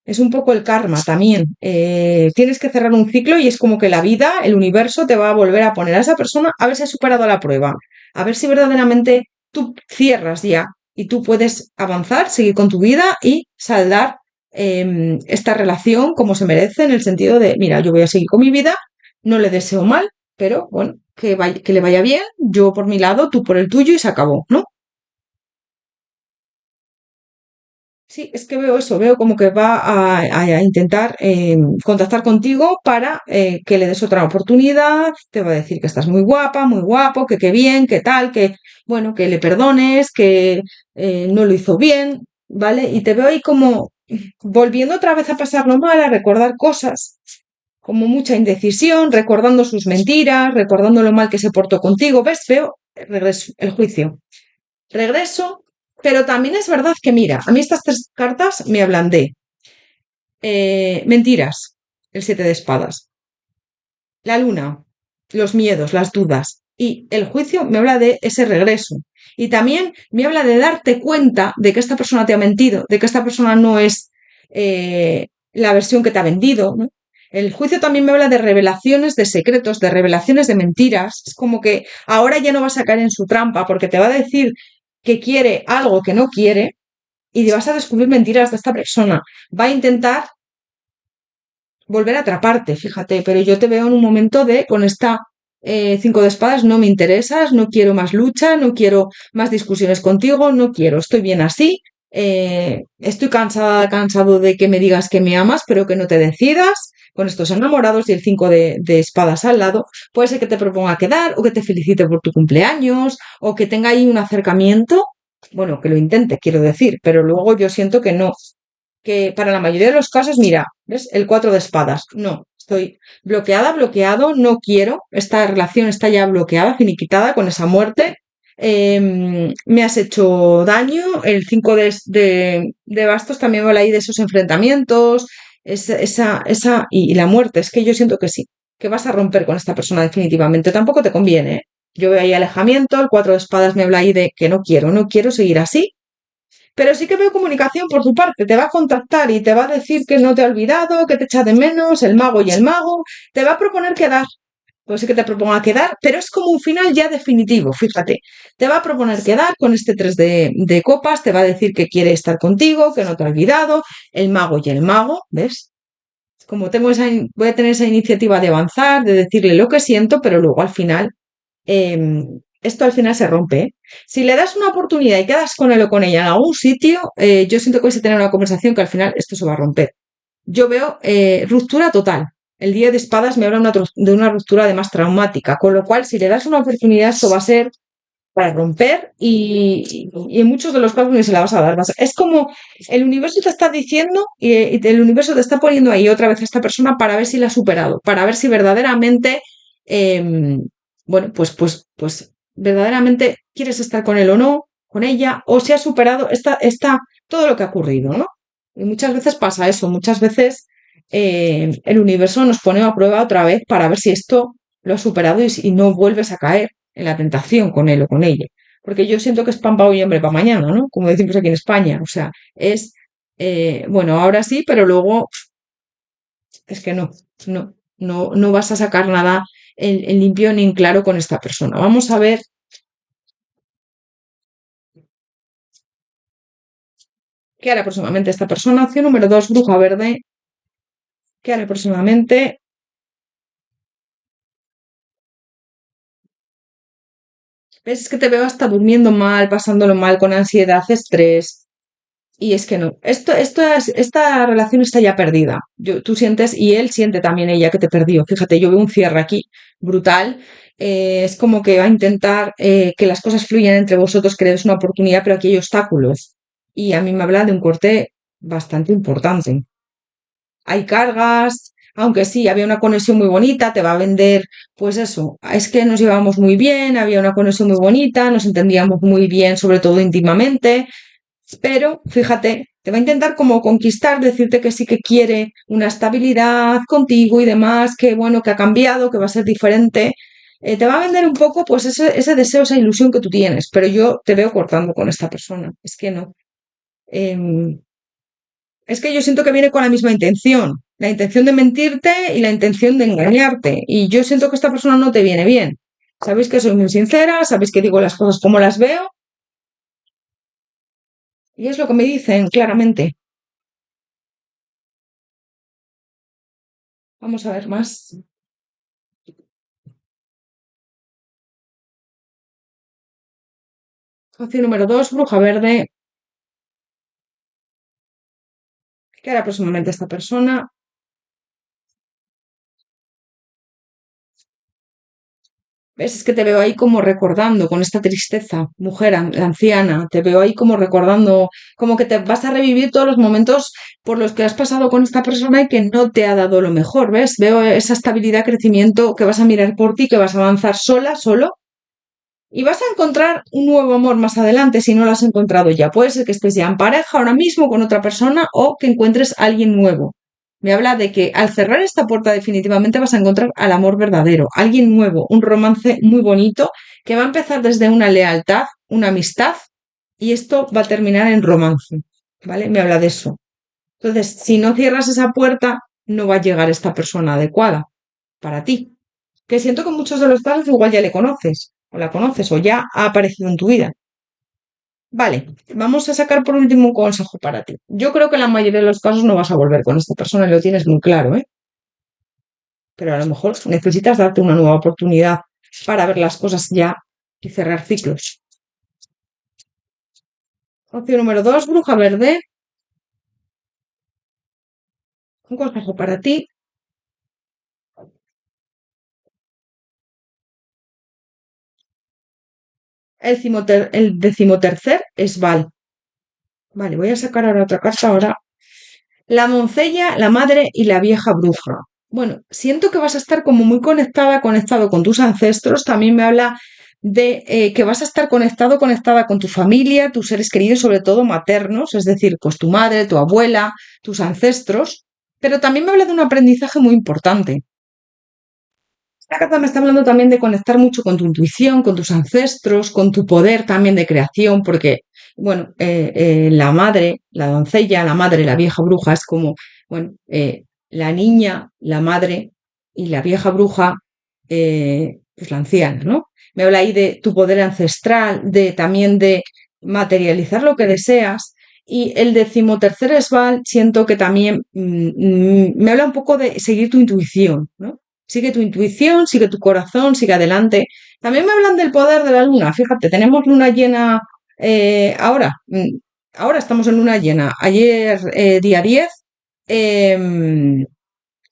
Es un poco el karma también. Tienes que cerrar un ciclo y es como que la vida, el universo, te va a volver a poner a esa persona a ver si ha superado la prueba, a ver si verdaderamente tú cierras ya y tú puedes avanzar, seguir con tu vida y saldar esta relación como se merece en el sentido de, mira, yo voy a seguir con mi vida, no le deseo mal, pero bueno, que le vaya bien, yo por mi lado, tú por el tuyo y se acabó, ¿no? Sí, es que veo eso, veo como que va a intentar contactar contigo para que le des otra oportunidad, te va a decir que estás muy guapa, muy guapo, que qué bien, que tal, que bueno, que le perdones, que no lo hizo bien, ¿vale? Y te veo ahí como volviendo otra vez a pasarlo mal, a recordar cosas, como mucha indecisión, recordando sus mentiras, recordando lo mal que se portó contigo, ¿ves? Veo el juicio. Regreso, pero también es verdad que, mira, a mí estas tres cartas me hablan de mentiras, el 7 de espadas, la luna, los miedos, las dudas, y el juicio me habla de ese regreso. Y también me habla de darte cuenta de que esta persona te ha mentido, de que esta persona no es la versión que te ha vendido, ¿no? El juicio también me habla de revelaciones de secretos, de revelaciones de mentiras. Es como que ahora ya no vas a caer en su trampa porque te va a decir que quiere algo que no quiere y vas a descubrir mentiras de esta persona. Va a intentar volver a atraparte, fíjate, pero yo te veo en un momento de, con esta 5 de espadas, no me interesas, no quiero más lucha, no quiero más discusiones contigo, no quiero, estoy bien así, estoy cansado de que me digas que me amas, pero que no te decidas, con estos enamorados y el 5 de espadas al lado, puede ser que te proponga quedar o que te felicite por tu cumpleaños o que tenga ahí un acercamiento, bueno, que lo intente, quiero decir, pero luego yo siento que no, que para la mayoría de los casos, mira, ¿ves? El 4 de espadas, no, estoy bloqueada, bloqueado, no quiero, esta relación está ya bloqueada, finiquitada con esa muerte. Me has hecho daño, el 5 de bastos también me habla ahí de esos enfrentamientos, y la muerte, es que yo siento que sí, que vas a romper con esta persona definitivamente, tampoco te conviene, ¿eh? Yo veo ahí alejamiento, el 4 de espadas me habla ahí de que no quiero, no quiero seguir así, pero sí que veo comunicación por tu parte, te va a contactar y te va a decir que no te ha olvidado, que te echa de menos, el mago y el mago, te va a proponer quedar, pues sí que te proponga quedar, pero es como un final ya definitivo, fíjate, te va a proponer quedar con este 3 de copas, te va a decir que quiere estar contigo, que no te ha olvidado, el mago y el mago, ¿ves? Como tengo voy a tener esa iniciativa de avanzar, de decirle lo que siento, pero luego al final esto al final se rompe, ¿eh? Si le das una oportunidad y quedas con él o con ella en algún sitio, yo siento que vais a tener una conversación que al final esto se va a romper. Yo veo ruptura total. El 10 de espadas me habla de una ruptura además traumática, con lo cual si le das una oportunidad esto va a ser para romper y en muchos de los casos ni se la vas a dar. Es como el universo te está diciendo y el universo te está poniendo ahí otra vez a esta persona para ver si la ha superado, para ver si verdaderamente eh, bueno, pues verdaderamente quieres estar con él o no, con ella, o si has superado todo lo que ha ocurrido, ¿no? Y muchas veces pasa eso, muchas veces el universo nos pone a prueba otra vez para ver si esto lo has superado y no vuelves a caer en la tentación con él o con ella. Porque yo siento que es pan para hoy y hambre para mañana, ¿no? Como decimos aquí en España. O sea, bueno, ahora sí, pero luego es que no vas a sacar nada en limpio ni en claro con esta persona. Vamos a ver qué hará próximamente esta persona. Opción número 2, bruja verde. ¿Qué hará próximamente? ¿Ves? Es que te veo hasta durmiendo mal, pasándolo mal, con ansiedad, estrés. Y es que no. Esta relación está ya perdida. Tú sientes y él siente también ella que te perdió. Fíjate, yo veo un cierre aquí brutal. Es como que va a intentar que las cosas fluyan entre vosotros, que le des una oportunidad, pero aquí hay obstáculos. Y a mí me habla de un corte bastante importante. Hay cargas, aunque sí, había una conexión muy bonita, te va a vender, pues eso, es que nos llevamos muy bien, había una conexión muy bonita, nos entendíamos muy bien, sobre todo íntimamente, pero fíjate, te va a intentar como conquistar, decirte que sí que quiere una estabilidad contigo y demás, que bueno, que ha cambiado, que va a ser diferente. Te va a vender un poco pues ese deseo, esa ilusión que tú tienes, pero yo te veo cortando con esta persona. Es que no. Em, es que yo siento que viene con la misma intención, la intención de mentirte y la intención de engañarte. Y yo siento que esta persona no te viene bien. Sabéis que soy muy sincera, sabéis que digo las cosas como las veo y es lo que me dicen claramente. Vamos a ver más. Opción número 2, bruja verde. ¿Qué hará próximamente esta persona? ¿Ves? Es que te veo ahí como recordando con esta tristeza, mujer anciana, te veo ahí como recordando, como que te vas a revivir todos los momentos por los que has pasado con esta persona y que no te ha dado lo mejor, ¿ves? Veo esa estabilidad, crecimiento, que vas a mirar por ti, que vas a avanzar sola, solo, y vas a encontrar un nuevo amor más adelante si no lo has encontrado ya. Puede ser que estés ya en pareja ahora mismo con otra persona o que encuentres a alguien nuevo. Me habla de que al cerrar esta puerta definitivamente vas a encontrar al amor verdadero, alguien nuevo, un romance muy bonito que va a empezar desde una lealtad, una amistad y esto va a terminar en romance. ¿Vale? Me habla de eso. Entonces, si no cierras esa puerta, no va a llegar esta persona adecuada para ti. Que siento que en muchos de los casos igual ya le conoces, o la conoces, o ya ha aparecido en tu vida. Vale, vamos a sacar por último un consejo para ti. Yo creo que en la mayoría de los casos no vas a volver con esta persona y lo tienes muy claro, ¿eh? Pero a lo mejor necesitas darte una nueva oportunidad para ver las cosas ya y cerrar ciclos. Opción número 2, bruja verde. Un consejo para ti. el decimotercer esbal. Vale, voy a sacar ahora otra carta ahora. La doncella, la madre y la vieja bruja. Bueno, siento que vas a estar como muy conectado con tus ancestros. También me habla de que vas a estar conectada con tu familia, tus seres queridos, sobre todo maternos, es decir, pues tu madre, tu abuela, tus ancestros. Pero también me habla de un aprendizaje muy importante. Esta carta me está hablando también de conectar mucho con tu intuición, con tus ancestros, con tu poder también de creación, porque, bueno, la madre, la doncella, la madre, la vieja bruja es como, bueno, la niña, la madre y la vieja bruja, pues la anciana, ¿no? Me habla ahí de tu poder ancestral, de también de materializar lo que deseas. Y el decimotercer esbal siento que también me habla un poco de seguir tu intuición, ¿no? Sigue tu intuición, sigue tu corazón, sigue adelante. También me hablan del poder de la luna. Fíjate, tenemos luna llena ahora. Ahora estamos en luna llena. Ayer, día 10, em,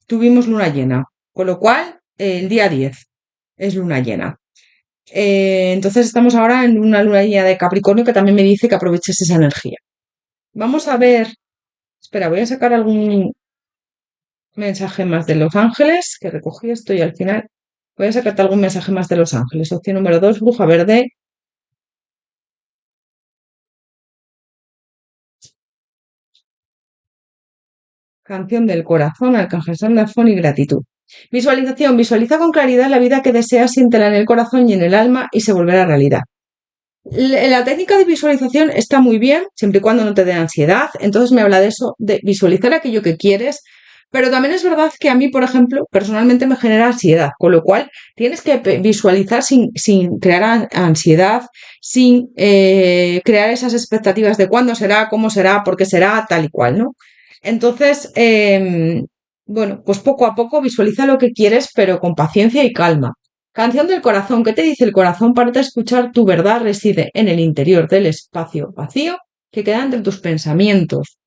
tuvimos luna llena. Con lo cual, el día 10 es luna llena. Entonces estamos ahora en una luna llena de Capricornio que también me dice que aproveches esa energía. Vamos a ver. Espera, voy a sacar algún mensaje más de los ángeles que recogí esto y al final voy a sacarte algún mensaje más de los ángeles. Opción número 2, bruja verde. Canción del corazón, Arcángel Sandalfón y gratitud. Visualización. Visualiza con claridad la vida que deseas, siéntela en el corazón y en el alma y se volverá realidad. La técnica de visualización está muy bien, siempre y cuando no te dé ansiedad. Entonces me habla de eso, de visualizar aquello que quieres. Pero también es verdad que a mí, por ejemplo, personalmente me genera ansiedad, con lo cual tienes que visualizar sin crear ansiedad, sin crear esas expectativas de cuándo será, cómo será, por qué será, tal y cual, ¿no? Entonces, bueno, pues poco a poco visualiza lo que quieres, pero con paciencia y calma. Canción del corazón. ¿Qué te dice el corazón? Para escuchar, tu verdad reside en el interior del espacio vacío que queda entre tus pensamientos.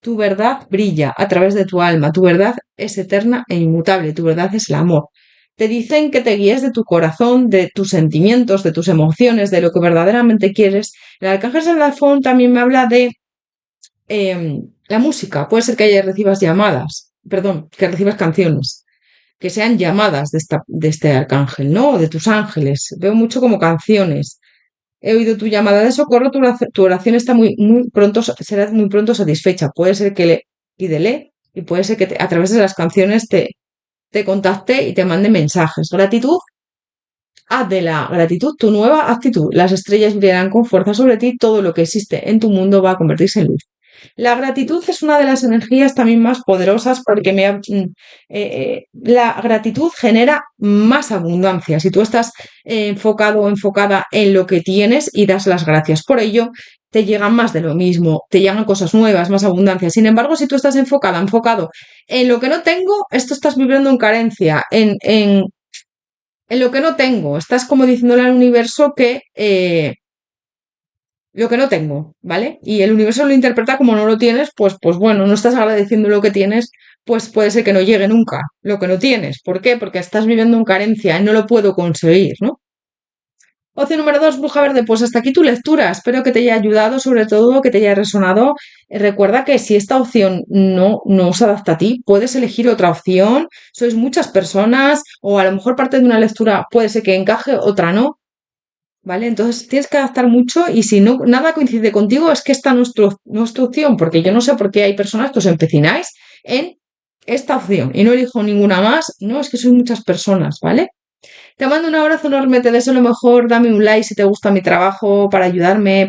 Tu verdad brilla a través de tu alma. Tu verdad es eterna e inmutable. Tu verdad es el amor. Te dicen que te guíes de tu corazón, de tus sentimientos, de tus emociones, de lo que verdaderamente quieres. El arcángel Sandalfón también me habla de la música. Puede ser que recibas llamadas, perdón, que recibas canciones que sean llamadas de este arcángel, ¿no? O de tus ángeles. Veo mucho como canciones. He oído tu llamada de socorro, tu oración está muy pronto, será muy pronto satisfecha. Puede ser que le pídele y puede ser que a través de las canciones te contacte y te mande mensajes. Gratitud, haz de la gratitud tu nueva actitud. Las estrellas brillarán con fuerza sobre ti, todo lo que existe en tu mundo va a convertirse en luz. La gratitud es una de las energías también más poderosas porque la gratitud genera más abundancia. Si tú estás enfocado o enfocada en lo que tienes y das las gracias por ello, te llegan más de lo mismo, te llegan cosas nuevas, más abundancia. Sin embargo, si tú estás enfocado en lo que no tengo, esto estás viviendo en carencia, en lo que no tengo. Estás como diciéndole al universo que lo que no tengo, ¿vale? Y el universo lo interpreta como no lo tienes, pues bueno, no estás agradeciendo lo que tienes, pues puede ser que no llegue nunca lo que no tienes. ¿Por qué? Porque estás viviendo en carencia y no lo puedo conseguir, ¿no? Opción número 2, bruja verde. Pues hasta aquí tu lectura. Espero que te haya ayudado, sobre todo que te haya resonado. Recuerda que si esta opción no se adapta a ti, puedes elegir otra opción. Sois muchas personas o a lo mejor parte de una lectura puede ser que encaje, otra no. ¿Vale? Entonces tienes que adaptar mucho y si no nada coincide contigo es que esta no es tu opción, porque yo no sé por qué hay personas que os empecináis en esta opción y no elijo ninguna más. No, es que sois muchas personas, ¿vale? Te mando un abrazo enorme, te deseo lo mejor, dame un like si te gusta mi trabajo para ayudarme,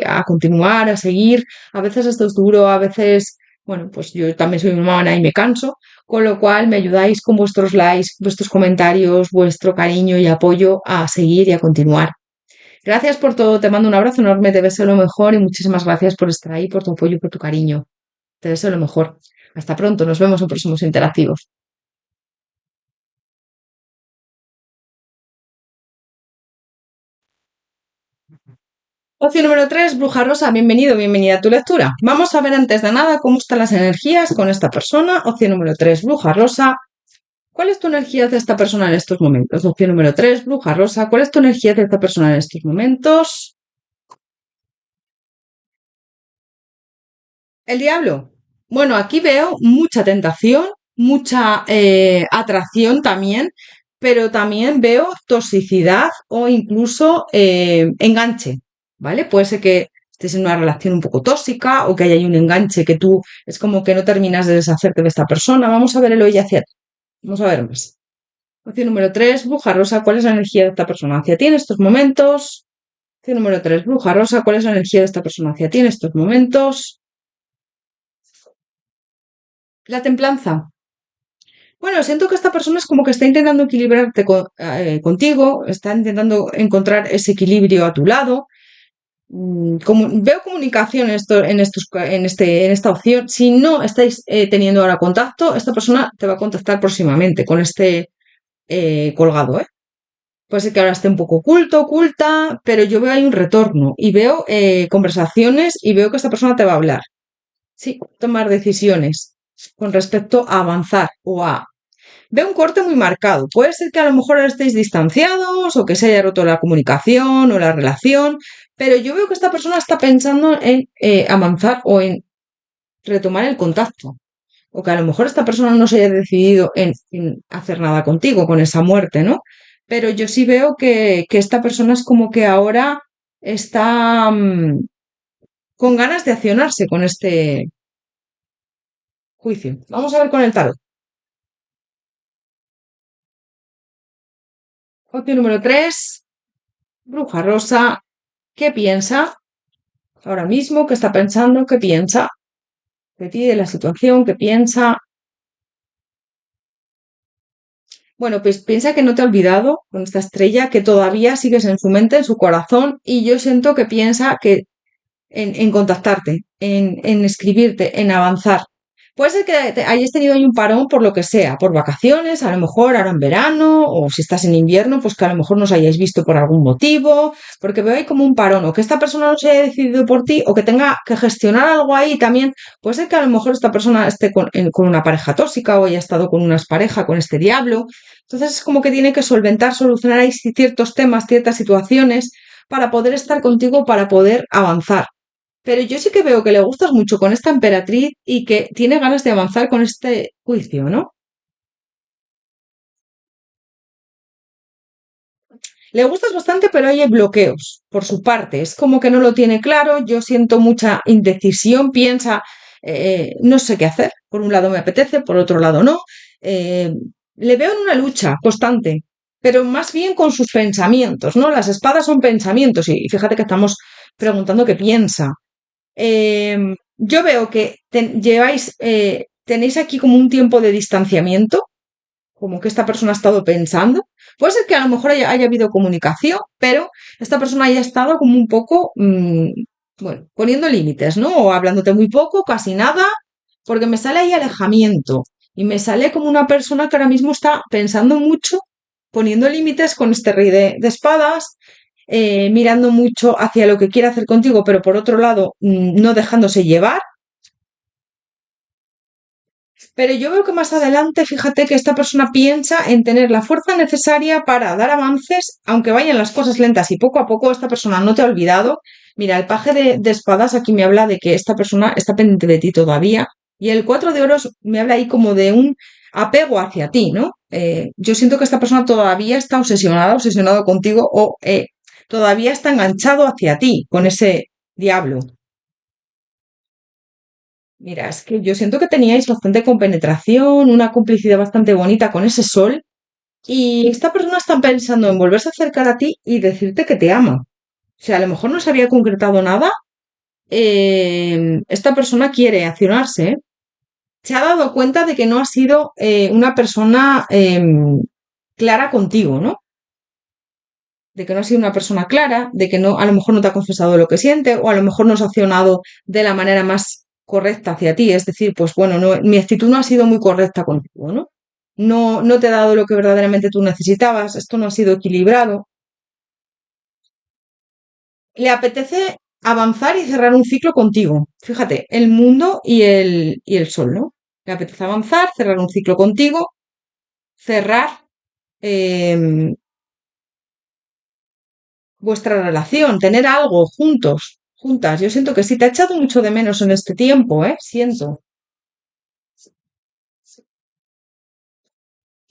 a continuar, a seguir. A veces esto es duro, a veces, bueno, pues yo también soy humana y me canso, con lo cual me ayudáis con vuestros likes, vuestros comentarios, vuestro cariño y apoyo a seguir y a continuar. Gracias por todo, te mando un abrazo enorme, te deseo lo mejor y muchísimas gracias por estar ahí, por tu apoyo y por tu cariño. Te deseo lo mejor. Hasta pronto, nos vemos en próximos interactivos. Opción número 3, Bruja Rosa, bienvenido, bienvenida a tu lectura. Vamos a ver antes de nada cómo están las energías con esta persona. Opción número 3, Bruja Rosa. ¿Cuál es tu energía hacia esta persona en estos momentos? Opción número 3, bruja rosa. ¿Cuál es tu energía hacia esta persona en estos momentos? El diablo. Bueno, aquí veo mucha tentación, mucha atracción también, pero también veo toxicidad o incluso enganche, ¿vale? Puede ser que estés en una relación un poco tóxica o que haya ahí un enganche que tú es como que no terminas de deshacerte de esta persona. Vamos a ver el hoy hacia ti. Vamos a ver más. Opción número 3, bruja rosa. ¿Cuál es la energía de esta persona hacia ti en estos momentos? Opción número 3, bruja rosa. ¿Cuál es la energía de esta persona hacia ti en estos momentos? La templanza. Bueno, siento que esta persona es como que está intentando equilibrarte contigo, está intentando encontrar ese equilibrio a tu lado. Veo comunicación en esta opción. Si no estáis teniendo ahora contacto, esta persona te va a contactar próximamente con este colgado, ¿eh? Puede ser que ahora esté un poco oculta, pero yo veo ahí un retorno y veo conversaciones y veo que esta persona te va a hablar. Sí, tomar decisiones con respecto a avanzar o a. Veo un corte muy marcado. Puede ser que a lo mejor ahora estéis distanciados o que se haya roto la comunicación o la relación, pero yo veo que esta persona está pensando en avanzar o en retomar el contacto. O que a lo mejor esta persona no se haya decidido en hacer nada contigo con esa muerte, ¿no? Pero yo sí veo que esta persona es como que ahora está con ganas de accionarse con este juicio. Vamos a ver con el tarot. Opción número 3, bruja rosa. ¿Qué piensa ahora mismo? ¿Qué está pensando? ¿Qué piensa de ti, de la situación? ¿Qué piensa? Bueno, pues piensa que no te ha olvidado con esta estrella, que todavía sigues en su mente, en su corazón, y yo siento que piensa que en contactarte, en escribirte, en avanzar. Puede ser que hayas tenido ahí un parón por lo que sea, por vacaciones, a lo mejor ahora en verano, o si estás en invierno, pues que a lo mejor no os hayáis visto por algún motivo, porque veo ahí como un parón, o que esta persona no se haya decidido por ti, o que tenga que gestionar algo ahí también. Puede ser que a lo mejor esta persona esté con una pareja tóxica o haya estado con una pareja, con este diablo. Entonces es como que tiene que solventar, solucionar ahí ciertos temas, ciertas situaciones, para poder estar contigo, para poder avanzar. Pero yo sí que veo que le gustas mucho con esta emperatriz y que tiene ganas de avanzar con este juicio, ¿no? Le gustas bastante, pero hay bloqueos por su parte. Es como que no lo tiene claro. Yo siento mucha indecisión. Piensa, no sé qué hacer. Por un lado me apetece, por otro lado no. Eh, Le veo en una lucha constante, pero más bien con sus pensamientos, ¿no? Las espadas son pensamientos y fíjate que estamos preguntando qué piensa. Yo veo que tenéis aquí como un tiempo de distanciamiento, como que esta persona ha estado pensando. Puede ser que a lo mejor haya habido comunicación, pero esta persona haya estado como un poco, bueno, poniendo límites, ¿no? O hablándote muy poco, casi nada, porque me sale ahí alejamiento y me sale como una persona que ahora mismo está pensando mucho, poniendo límites con este rey de espadas, mirando mucho hacia lo que quiere hacer contigo, pero por otro lado, no dejándose llevar. Pero yo veo que más adelante, fíjate que esta persona piensa en tener la fuerza necesaria para dar avances, aunque vayan las cosas lentas y poco a poco esta persona no te ha olvidado. Mira, el paje de espadas aquí me habla de que esta persona está pendiente de ti todavía. Y el 4 de oros me habla ahí como de un apego hacia ti, ¿no? Yo siento que esta persona todavía está obsesionada, obsesionado contigo o todavía está enganchado hacia ti con ese diablo. Mira, es que yo siento que teníais bastante compenetración, una complicidad bastante bonita con ese sol, y esta persona está pensando en volverse a acercar a ti y decirte que te ama. O sea, a lo mejor no se había concretado nada. Esta persona quiere accionarse, ¿eh? Se ha dado cuenta de que no ha sido una persona clara contigo, ¿no? De que no ha sido una persona clara, de que no, a lo mejor no te ha confesado lo que siente, o a lo mejor no se ha accionado de la manera más correcta hacia ti. Es decir, pues bueno, no, mi actitud no ha sido muy correcta contigo, ¿no? No, no te he dado lo que verdaderamente tú necesitabas, esto no ha sido equilibrado. Le apetece avanzar y cerrar un ciclo contigo. Fíjate, el mundo y el sol, ¿no? Le apetece avanzar, cerrar un ciclo contigo. cerrar em, vuestra relación, tener algo juntos, juntas. Yo siento que sí, te ha echado mucho de menos en este tiempo, ¿eh? Siento.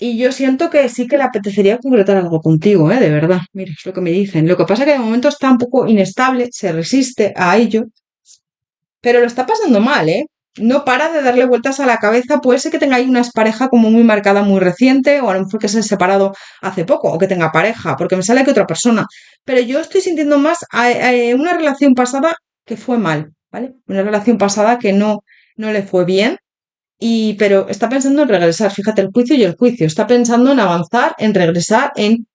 Y yo siento que sí que le apetecería concretar algo contigo, ¿eh? De verdad. Mira, es lo que me dicen. Lo que pasa es que de momento está un poco inestable, se resiste a ello, pero lo está pasando mal, ¿eh? No para de darle vueltas a la cabeza. Puede ser que tenga ahí una pareja como muy marcada, muy reciente, o a lo mejor que se ha separado hace poco, o que tenga pareja, porque me sale que otra persona. Pero yo estoy sintiendo más una relación pasada que fue mal, ¿vale? Una relación pasada que no le fue bien pero está pensando en regresar, fíjate, el juicio y el juicio, está pensando en avanzar, en regresar, en,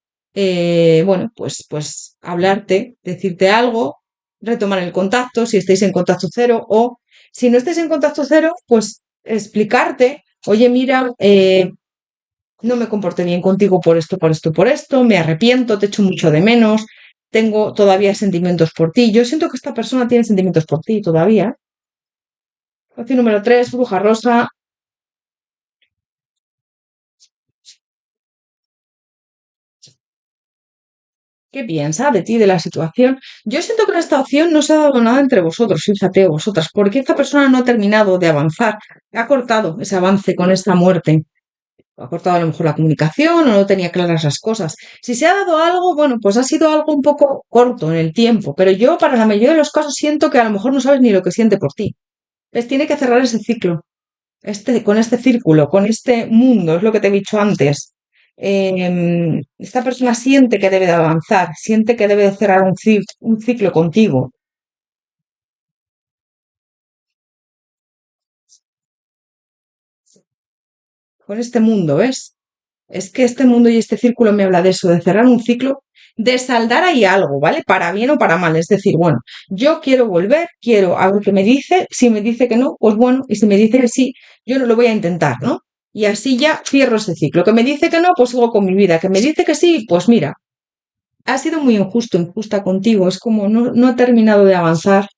bueno, pues hablarte, decirte algo, retomar el contacto, si estáis en contacto cero, o si no estáis en contacto cero, pues explicarte, oye, mira, no me comporté bien contigo por esto, por esto, por esto, me arrepiento, te echo mucho de menos, tengo todavía sentimientos por ti. Yo siento que esta persona tiene sentimientos por ti todavía. Opción número 3, bruja rosa. ¿Qué piensa de ti, de la situación? Yo siento que en esta opción no se ha dado nada entre vosotros, fíjate, vosotras, porque esta persona no ha terminado de avanzar, ha cortado ese avance con esta muerte, ha cortado a lo mejor la comunicación o no tenía claras las cosas. Si se ha dado algo, bueno, pues ha sido algo un poco corto en el tiempo, pero yo para la mayoría de los casos siento que a lo mejor no sabes ni lo que siente por ti. Les tiene que cerrar ese ciclo con este círculo, con este mundo, es lo que te he dicho antes. Esta persona siente que debe de avanzar, siente que debe de cerrar un ciclo contigo, con este mundo, ¿ves? Es que este mundo y este círculo me habla de eso, de cerrar un ciclo, de saldar ahí algo, ¿vale? Para bien o para mal. Es decir, bueno, yo quiero volver, quiero algo que me dice, si me dice que no, pues bueno, y si me dice que sí, yo no lo voy a intentar, ¿no? Y así ya cierro ese ciclo. Que me dice que no, pues sigo con mi vida. Que me dice que sí, pues mira, ha sido muy injusto, injusta contigo. Es como no ha terminado de avanzar.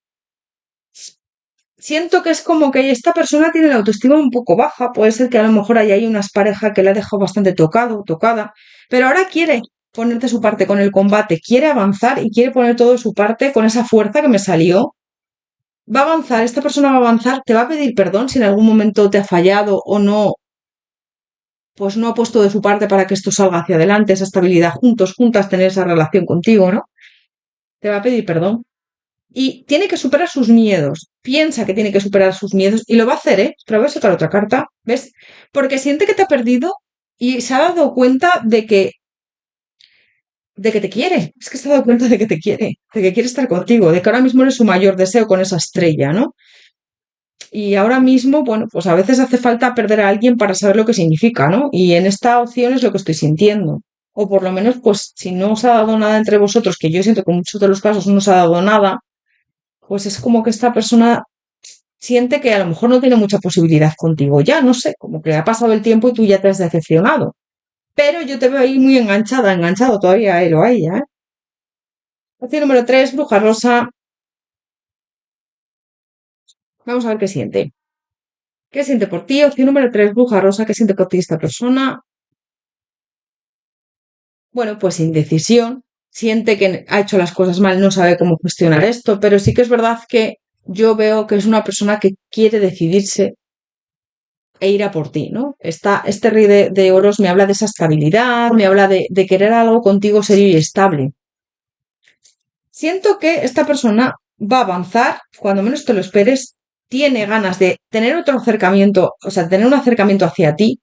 Siento que es como que esta persona tiene la autoestima un poco baja. Puede ser que a lo mejor hay unas parejas que le ha dejado bastante tocado, tocada, pero ahora quiere poner de su parte con el combate, quiere avanzar y quiere poner todo de su parte con esa fuerza que me salió. Va a avanzar, esta persona va a avanzar, te va a pedir perdón si en algún momento te ha fallado o no, pues no ha puesto de su parte para que esto salga hacia adelante, esa estabilidad juntos, juntas, tener esa relación contigo, ¿no? Te va a pedir perdón. Y tiene que superar sus miedos. Piensa que tiene que superar sus miedos y lo va a hacer, ¿eh? Pero voy a sacar otra carta, ¿ves? Porque siente que te ha perdido y se ha dado cuenta de que te quiere. Es que se ha dado cuenta de que te quiere, de que quiere estar contigo, de que ahora mismo eres su mayor deseo con esa estrella, ¿no? Y ahora mismo, bueno, pues a veces hace falta perder a alguien para saber lo que significa, ¿no? Y en esta opción es lo que estoy sintiendo. O por lo menos, pues si no os ha dado nada entre vosotros, que yo siento que en muchos de los casos no os ha dado nada, pues es como que esta persona siente que a lo mejor no tiene mucha posibilidad contigo ya, no sé, como que ha pasado el tiempo y tú ya te has decepcionado. Pero yo te veo ahí muy enganchada, enganchado todavía a él o a ella, ¿eh? Opción número 3, bruja rosa. Vamos a ver qué siente. ¿Qué siente por ti? Opción número 3, bruja rosa. ¿Qué siente por ti esta persona? Bueno, pues indecisión. Siente que ha hecho las cosas mal, no sabe cómo gestionar esto, pero sí que es verdad que yo veo que es una persona que quiere decidirse e ir a por ti, ¿no? Este rey de oros me habla de esa estabilidad, me habla de querer algo contigo serio y estable. Siento que esta persona va a avanzar, cuando menos te lo esperes, tiene ganas de tener otro acercamiento, o sea, tener un acercamiento hacia ti.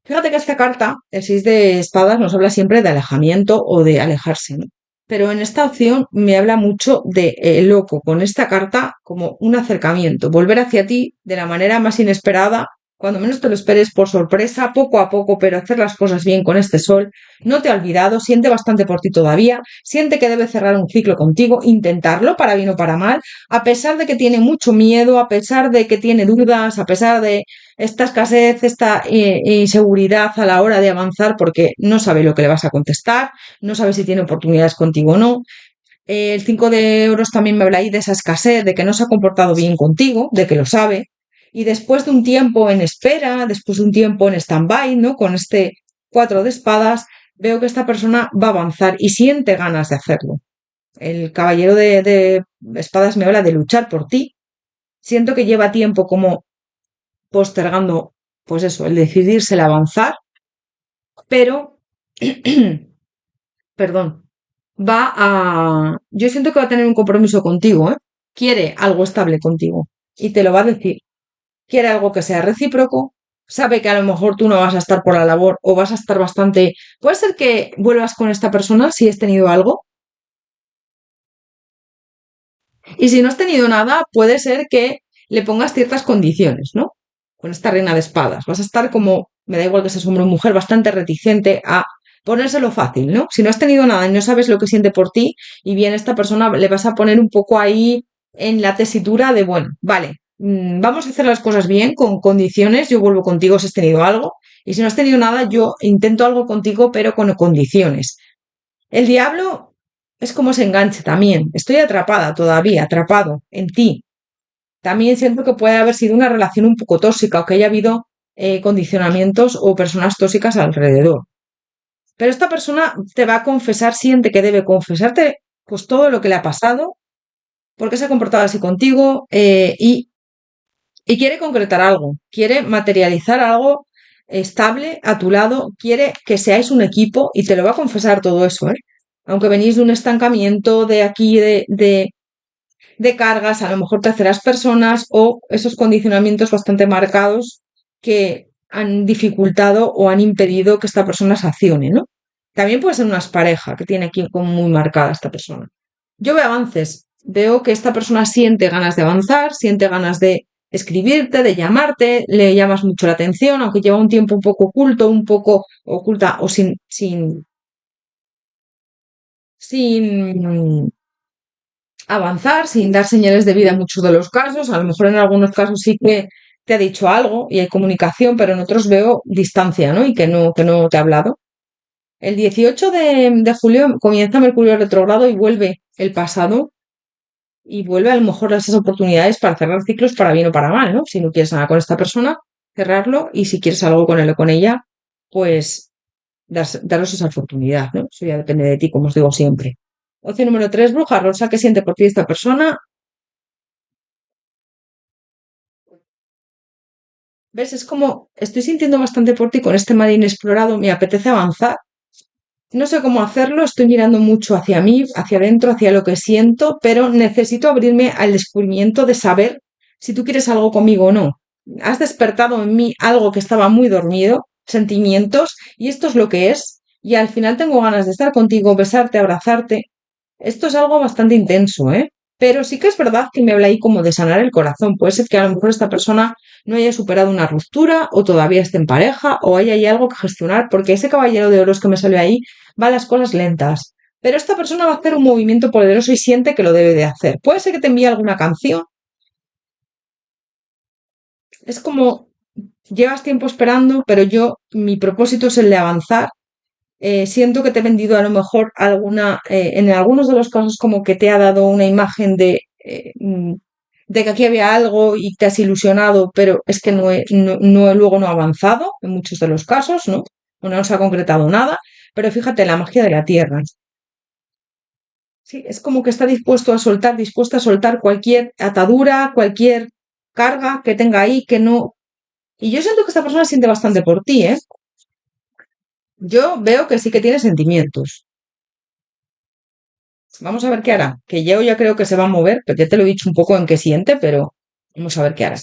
Fíjate que esta carta, el 6 de espadas, nos habla siempre de alejamiento o de alejarse, ¿no? Pero en esta opción me habla mucho de loco, con esta carta como un acercamiento, volver hacia ti de la manera más inesperada, cuando menos te lo esperes por sorpresa, poco a poco, pero hacer las cosas bien con este sol. No te ha olvidado, siente bastante por ti todavía, siente que debe cerrar un ciclo contigo, intentarlo para bien o para mal, a pesar de que tiene mucho miedo, a pesar de que tiene dudas, a pesar de esta escasez, esta inseguridad a la hora de avanzar porque no sabe lo que le vas a contestar, no sabe si tiene oportunidades contigo o no. El 5 de euros también me habla ahí de esa escasez, de que no se ha comportado bien contigo, de que lo sabe. Y después de un tiempo en espera, después de un tiempo en stand-by, ¿no? Con este 4 de espadas, veo que esta persona va a avanzar y siente ganas de hacerlo. El caballero de espadas me habla de luchar por ti. Siento que lleva tiempo como postergando, pues eso, el decidirse el avanzar, pero, perdón, yo siento que va a tener un compromiso contigo, ¿eh? Quiere algo estable contigo y te lo va a decir. Quiere algo que sea recíproco, sabe que a lo mejor tú no vas a estar por la labor o vas a estar bastante... Puede ser que vuelvas con esta persona si has tenido algo y si no has tenido nada, puede ser que le pongas ciertas condiciones, ¿no? Con esta reina de espadas. Vas a estar como, me da igual que seas hombre o mujer, bastante reticente a ponérselo fácil, ¿no? Si no has tenido nada y no sabes lo que siente por ti, y bien esta persona le vas a poner un poco ahí en la tesitura de, bueno, vale, vamos a hacer las cosas bien, con condiciones, yo vuelvo contigo si has tenido algo, y si no has tenido nada, yo intento algo contigo, pero con condiciones. El diablo es como se enganche también. Estoy atrapada todavía, atrapado en ti. También siento que puede haber sido una relación un poco tóxica o que haya habido condicionamientos o personas tóxicas alrededor. Pero esta persona te va a confesar, siente que debe confesarte pues todo lo que le ha pasado, por qué se ha comportado así contigo y quiere concretar algo, quiere materializar algo estable a tu lado, quiere que seáis un equipo y te lo va a confesar todo eso, ¿eh? Aunque venís de un estancamiento de aquí, de cargas, a lo mejor terceras personas o esos condicionamientos bastante marcados que han dificultado o han impedido que esta persona se accione, ¿no? También puede ser una pareja que tiene aquí como muy marcada esta persona. Yo veo avances, veo que esta persona siente ganas de avanzar, siente ganas de escribirte, de llamarte, le llamas mucho la atención, aunque lleva un tiempo un poco oculto, un poco oculta o sin avanzar, sin dar señales de vida en muchos de los casos. A lo mejor en algunos casos sí que te ha dicho algo y hay comunicación, pero en otros veo distancia, ¿no? Y que no te ha hablado. El 18 de julio comienza Mercurio retrogrado y vuelve el pasado y vuelve a lo mejor esas oportunidades para cerrar ciclos para bien o para mal, ¿no? Si no quieres nada con esta persona, cerrarlo y si quieres algo con él o con ella, pues daros esa oportunidad, ¿no? Eso ya depende de ti, como os digo siempre. Opción número 3, bruja rosa, ¿qué siente por ti esta persona? ¿Ves? Es como, estoy sintiendo bastante por ti con este mar inexplorado, me apetece avanzar. No sé cómo hacerlo, estoy mirando mucho hacia mí, hacia adentro, hacia lo que siento, pero necesito abrirme al descubrimiento de saber si tú quieres algo conmigo o no. Has despertado en mí algo que estaba muy dormido, sentimientos, y esto es lo que es. Y al final tengo ganas de estar contigo, besarte, abrazarte. Esto es algo bastante intenso, ¿eh? Pero sí que es verdad que me habla ahí como de sanar el corazón. Puede ser que a lo mejor esta persona no haya superado una ruptura o todavía esté en pareja o haya ahí algo que gestionar, porque ese caballero de oros que me salió ahí va a las cosas lentas. Pero esta persona va a hacer un movimiento poderoso y siente que lo debe de hacer. Puede ser que te envíe alguna canción. Es como llevas tiempo esperando, pero mi propósito es el de avanzar. Siento que te he vendido a lo mejor en algunos de los casos como que te ha dado una imagen de que aquí había algo y te has ilusionado, pero es que luego no ha avanzado en muchos de los casos, ¿no? O no se ha concretado nada, pero fíjate la magia de la tierra. Sí, es como que está dispuesta a soltar cualquier atadura, cualquier carga que tenga ahí, que no. Y yo siento que esta persona siente bastante por ti, ¿eh? Yo veo que sí que tiene sentimientos. Vamos a ver qué hará. Que yo ya creo que se va a mover, pero ya te lo he dicho un poco en qué siente, pero vamos a ver qué hará.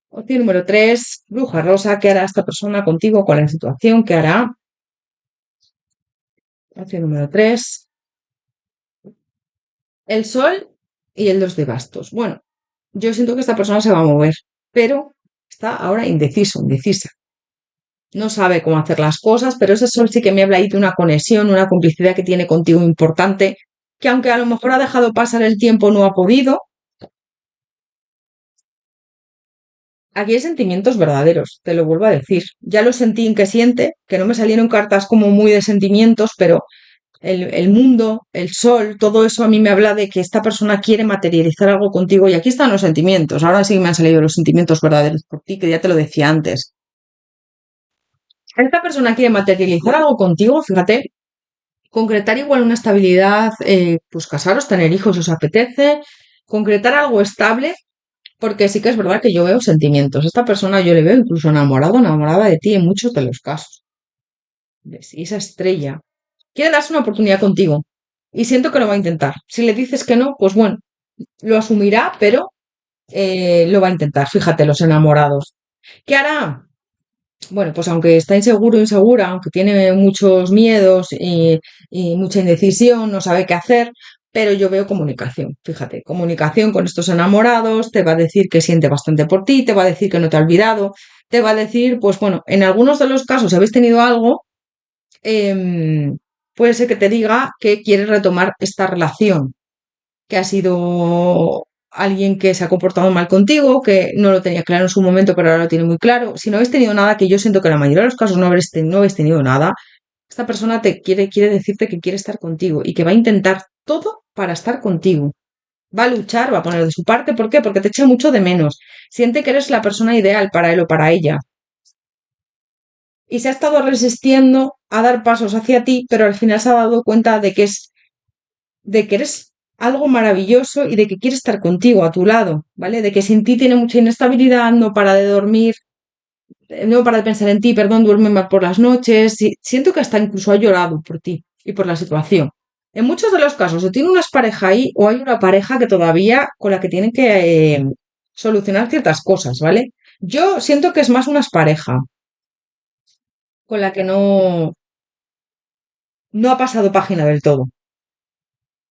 Opción número 3, bruja rosa, ¿qué hará esta persona contigo con la situación? ¿Qué hará? Opción número 3, el sol y el 2 de bastos. Bueno, yo siento que esta persona se va a mover, pero está ahora indeciso, indecisa. No sabe cómo hacer las cosas, pero ese sol sí que me habla ahí de una conexión, una complicidad que tiene contigo importante, que aunque a lo mejor ha dejado pasar el tiempo, no ha podido. Aquí hay sentimientos verdaderos, te lo vuelvo a decir. Ya lo sentí en que siente, que no me salieron cartas como muy de sentimientos, pero el mundo, el sol, todo eso a mí me habla de que esta persona quiere materializar algo contigo y aquí están los sentimientos. Ahora sí que me han salido los sentimientos verdaderos por ti, que ya te lo decía antes. Esta persona quiere materializar algo contigo, fíjate, concretar igual una estabilidad, pues casaros, tener hijos, si os apetece, concretar algo estable, porque sí que es verdad que yo veo sentimientos. Esta persona yo le veo incluso enamorado, enamorada de ti en muchos de los casos. ¿Ves? Y esa estrella quiere darse una oportunidad contigo y siento que lo va a intentar. Si le dices que no, pues bueno, lo asumirá, pero lo va a intentar. Fíjate, los enamorados. ¿Qué hará? Bueno, pues aunque está inseguro, insegura, aunque tiene muchos miedos y mucha indecisión, no sabe qué hacer, pero yo veo comunicación, fíjate, comunicación con estos enamorados, te va a decir que siente bastante por ti, te va a decir que no te ha olvidado, te va a decir, pues bueno, en algunos de los casos, si habéis tenido algo, puede ser que te diga que quiere retomar esta relación, que ha sido alguien que se ha comportado mal contigo, que no lo tenía claro en su momento, pero ahora lo tiene muy claro. Si no habéis tenido nada, que yo siento que en la mayoría de los casos no habéis tenido nada, esta persona quiere decirte que quiere estar contigo y que va a intentar todo para estar contigo. Va a luchar, va a poner de su parte. ¿Por qué? Porque te echa mucho de menos. Siente que eres la persona ideal para él o para ella. Y se ha estado resistiendo a dar pasos hacia ti, pero al final se ha dado cuenta de que eres algo maravilloso y de que quiere estar contigo, a tu lado, ¿vale? De que sin ti tiene mucha inestabilidad, no para de dormir, no para de pensar en ti, perdón, duerme mal por las noches. Y siento que hasta incluso ha llorado por ti y por la situación. En muchos de los casos, o tiene una pareja ahí o hay una pareja que todavía con la que tienen que solucionar ciertas cosas, ¿vale? Yo siento que es más una pareja con la que no ha pasado página del todo.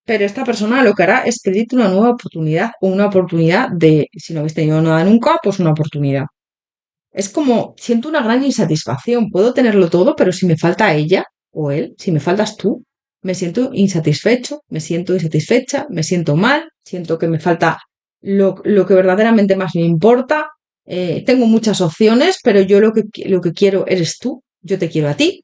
Pero esta persona lo que hará es pedirte una nueva oportunidad o una oportunidad de, si no habéis tenido nada nunca, pues una oportunidad. Es como, siento una gran insatisfacción. Puedo tenerlo todo, pero si me falta ella o él, si me faltas tú, me siento insatisfecho, me siento insatisfecha, me siento mal, siento que me falta lo que verdaderamente más me importa. Tengo muchas opciones, pero yo lo que quiero eres tú, yo te quiero a ti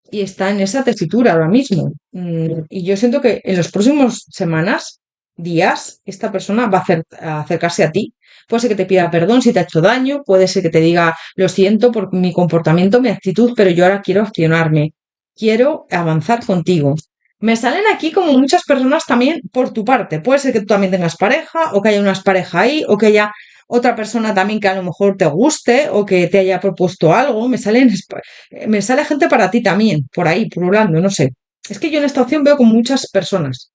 y está en esa tesitura ahora mismo. Y yo siento que en los próximos semanas, días, esta persona va a acercarse a ti. Puede ser que te pida perdón si te ha hecho daño, puede ser que te diga lo siento por mi comportamiento, mi actitud, pero yo ahora quiero accionarme, quiero avanzar contigo. Me salen aquí como muchas personas también por tu parte. Puede ser que tú también tengas pareja, o que haya unas pareja ahí, o que haya otra persona también que a lo mejor te guste o que te haya propuesto algo. Me sale gente para ti también, por ahí, pululando, no sé. Es que yo en esta opción veo con muchas personas,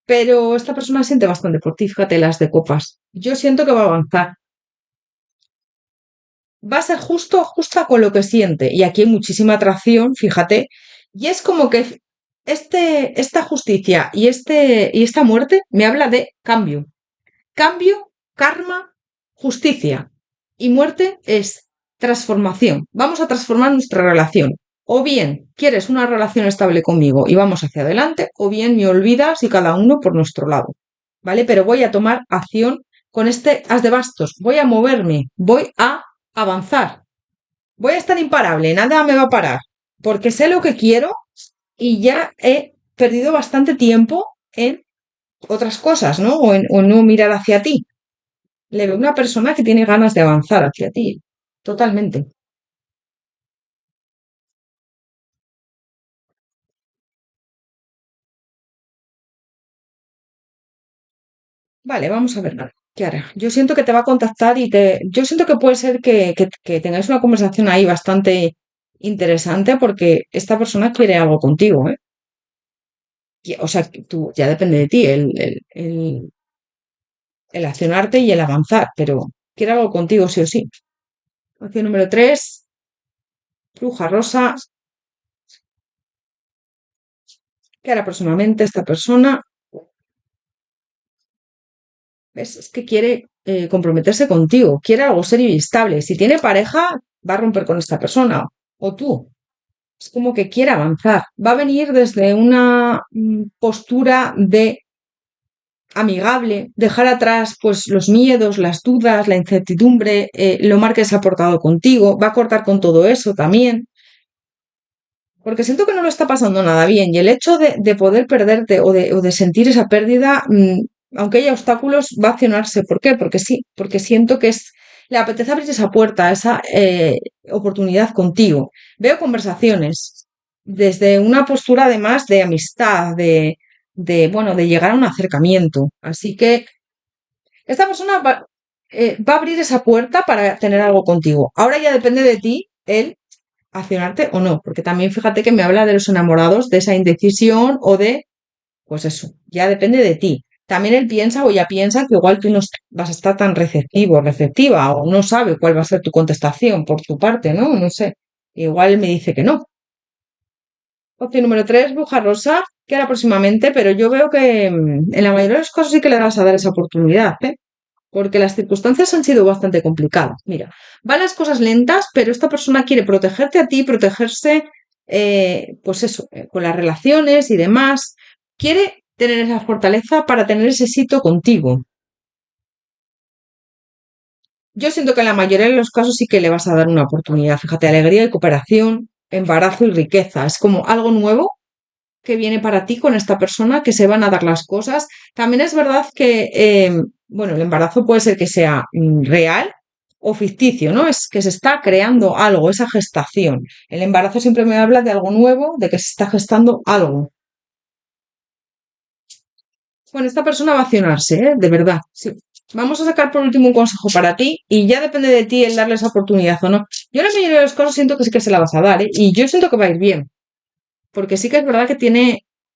pero esta persona siente bastante por ti, fíjate las de copas. Yo siento que va a avanzar. Va a ser justa con lo que siente. Y aquí hay muchísima atracción, fíjate. Y es como que esta justicia y esta muerte me habla de cambio. Cambio, karma, justicia. Y muerte es transformación. Vamos a transformar nuestra relación. O bien quieres una relación estable conmigo y vamos hacia adelante, o bien me olvidas y cada uno por nuestro lado. ¿Vale? Pero voy a tomar acción con este as de bastos. Voy a moverme, voy a avanzar. Voy a estar imparable, nada me va a parar. Porque sé lo que quiero y ya he perdido bastante tiempo en otras cosas, ¿no? O en no mirar hacia ti. Le veo una persona que tiene ganas de avanzar hacia ti. Totalmente. Vale, vamos a ver, ¿qué hará? Yo siento que te va a contactar yo siento que puede ser que tengáis una conversación ahí bastante interesante porque esta persona quiere algo contigo, ¿eh? O sea, que tú, ya depende de ti el accionarte y el avanzar, pero quiere algo contigo sí o sí. Acción número 3, bruja rosa. ¿Qué hará próximamente esta persona? ¿Ves? Es que quiere comprometerse contigo, quiere algo serio y estable. Si tiene pareja, va a romper con esta persona. O tú. Es como que quiere avanzar. Va a venir desde una postura de amigable, dejar atrás pues los miedos, las dudas, la incertidumbre, lo mal que se ha portado contigo, va a cortar con todo eso también, porque siento que no lo está pasando nada bien y el hecho de poder perderte o de sentir esa pérdida, aunque haya obstáculos, va a accionarse. ¿Por qué? Porque sí, porque siento le apetece abrir esa puerta, esa oportunidad contigo. Veo conversaciones desde una postura además de amistad, bueno, de llegar a un acercamiento. Así que esta persona va a abrir esa puerta para tener algo contigo. Ahora ya depende de ti el accionarte o no, porque también fíjate que me habla de los enamorados, de esa indecisión o de, pues eso, ya depende de ti. También él piensa o ella piensa que igual tú no vas a estar tan receptivo, receptiva, o no sabe cuál va a ser tu contestación por tu parte, ¿no? No sé. Igual él me dice que no. Opción número 3, bruja rosa, que era próximamente, pero yo veo que en la mayoría de los casos sí que le vas a dar esa oportunidad, ¿eh? Porque las circunstancias han sido bastante complicadas. Mira, van las cosas lentas, pero esta persona quiere protegerte a ti, protegerse, pues eso, con las relaciones y demás. Quiere tener esa fortaleza para tener ese éxito contigo. Yo siento que en la mayoría de los casos sí que le vas a dar una oportunidad. Fíjate, alegría y cooperación, embarazo y riqueza. Es como algo nuevo que viene para ti con esta persona, que se van a dar las cosas. También es verdad que, bueno, el embarazo puede ser que sea real o ficticio, ¿no? Es que se está creando algo, esa gestación. El embarazo siempre me habla de algo nuevo, de que se está gestando algo. Bueno, esta persona va a accionarse, ¿eh? De verdad. Sí. Vamos a sacar por último un consejo para ti y ya depende de ti el darle esa oportunidad o no. Yo en la mayoría de los casos siento que sí que se la vas a dar, ¿eh? Y yo siento que va a ir bien. Porque sí que es verdad que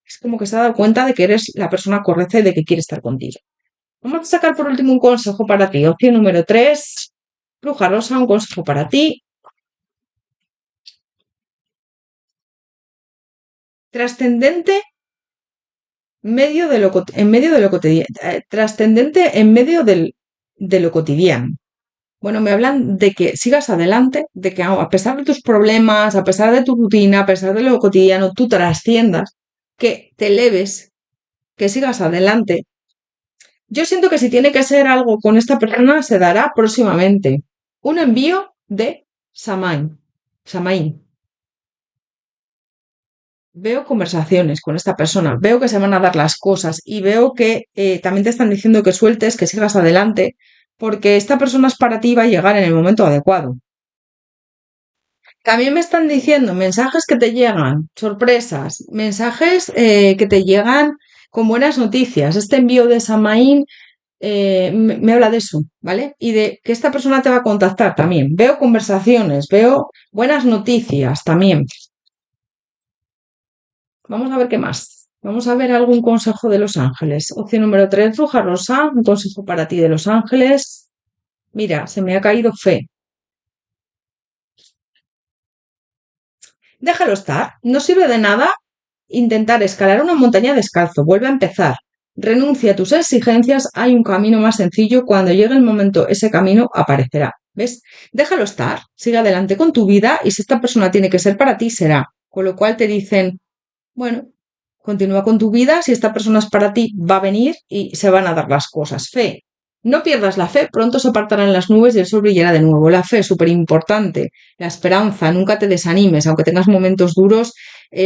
es como que se ha dado cuenta de que eres la persona correcta y de que quiere estar contigo. Vamos a sacar por último un consejo para ti. Opción número 3, bruja rosa, un consejo para ti. Trascendente en medio de lo cotidiano. Trascendente en medio de lo cotidiano. Bueno, me hablan de que sigas adelante, de que a pesar de tus problemas, a pesar de tu rutina, a pesar de lo cotidiano, tú trasciendas, que te eleves, que sigas adelante. Yo siento que si tiene que ser algo con esta persona, se dará próximamente. Un envío de Samain. Samaín. Veo conversaciones con esta persona, veo que se van a dar las cosas y veo que también te están diciendo que sueltes, que sigas adelante, porque esta persona es para ti y va a llegar en el momento adecuado. También me están diciendo mensajes que te llegan, sorpresas, mensajes que te llegan con buenas noticias. Este envío de Samaín me habla de eso, ¿vale? Y de que esta persona te va a contactar también. Veo conversaciones, veo buenas noticias también. Vamos a ver qué más. Vamos a ver algún consejo de los ángeles. Opción número 3, bruja rosa, un consejo para ti de los ángeles. Mira, se me ha caído fe. Déjalo estar. No sirve de nada intentar escalar una montaña descalzo. Vuelve a empezar. Renuncia a tus exigencias. Hay un camino más sencillo. Cuando llegue el momento, ese camino aparecerá. ¿Ves? Déjalo estar. Sigue adelante con tu vida y si esta persona tiene que ser para ti, será. Con lo cual te dicen, bueno, continúa con tu vida. Si esta persona es para ti, va a venir y se van a dar las cosas. Fe. No pierdas la fe, pronto se apartarán las nubes y el sol brillará de nuevo. La fe es súper importante. La esperanza, nunca te desanimes, aunque tengas momentos duros,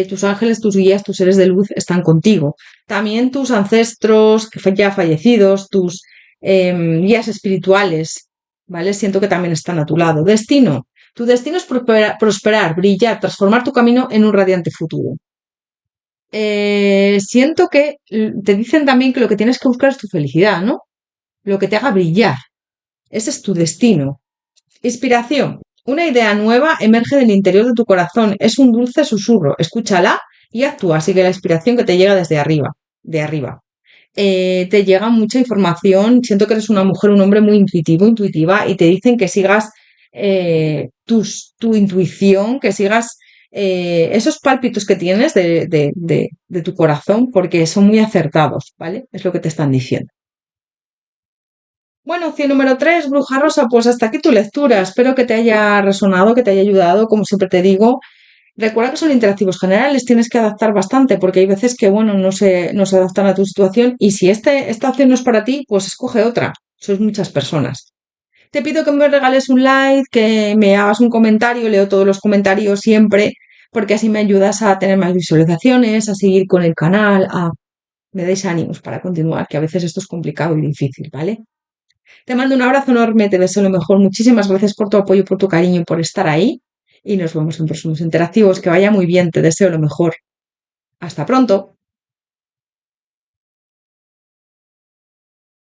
tus ángeles, tus guías, tus seres de luz están contigo. También tus ancestros ya fallecidos, tus guías espirituales, ¿vale? Siento que también están a tu lado. Destino. Tu destino es prosperar, brillar, transformar tu camino en un radiante futuro. Siento que te dicen también que lo que tienes que buscar es tu felicidad, ¿no? Lo que te haga brillar. Ese es tu destino. Inspiración. Una idea nueva emerge del interior de tu corazón. Es un dulce susurro. Escúchala y actúa. Sigue la inspiración que te llega desde arriba. De arriba. Te llega mucha información. Siento que eres una mujer, un hombre muy intuitivo, intuitiva, y te dicen que sigas tu intuición, que sigas esos pálpitos que tienes de tu corazón, porque son muy acertados, ¿vale? Es lo que te están diciendo. Bueno, opción número 3, bruja rosa, pues hasta aquí tu lectura. Espero que te haya resonado, que te haya ayudado, como siempre te digo. Recuerda que son interactivos generales, tienes que adaptar bastante porque hay veces que, bueno, no se adaptan a tu situación y si esta opción no es para ti, pues escoge otra. Sois muchas personas. Te pido que me regales un like, que me hagas un comentario, leo todos los comentarios siempre, porque así me ayudas a tener más visualizaciones, a seguir con el canal, me dais ánimos para continuar, que a veces esto es complicado y difícil, ¿vale? Te mando un abrazo enorme, te deseo lo mejor. Muchísimas gracias por tu apoyo, por tu cariño y por estar ahí. Y nos vemos en próximos interactivos. Que vaya muy bien, te deseo lo mejor. Hasta pronto.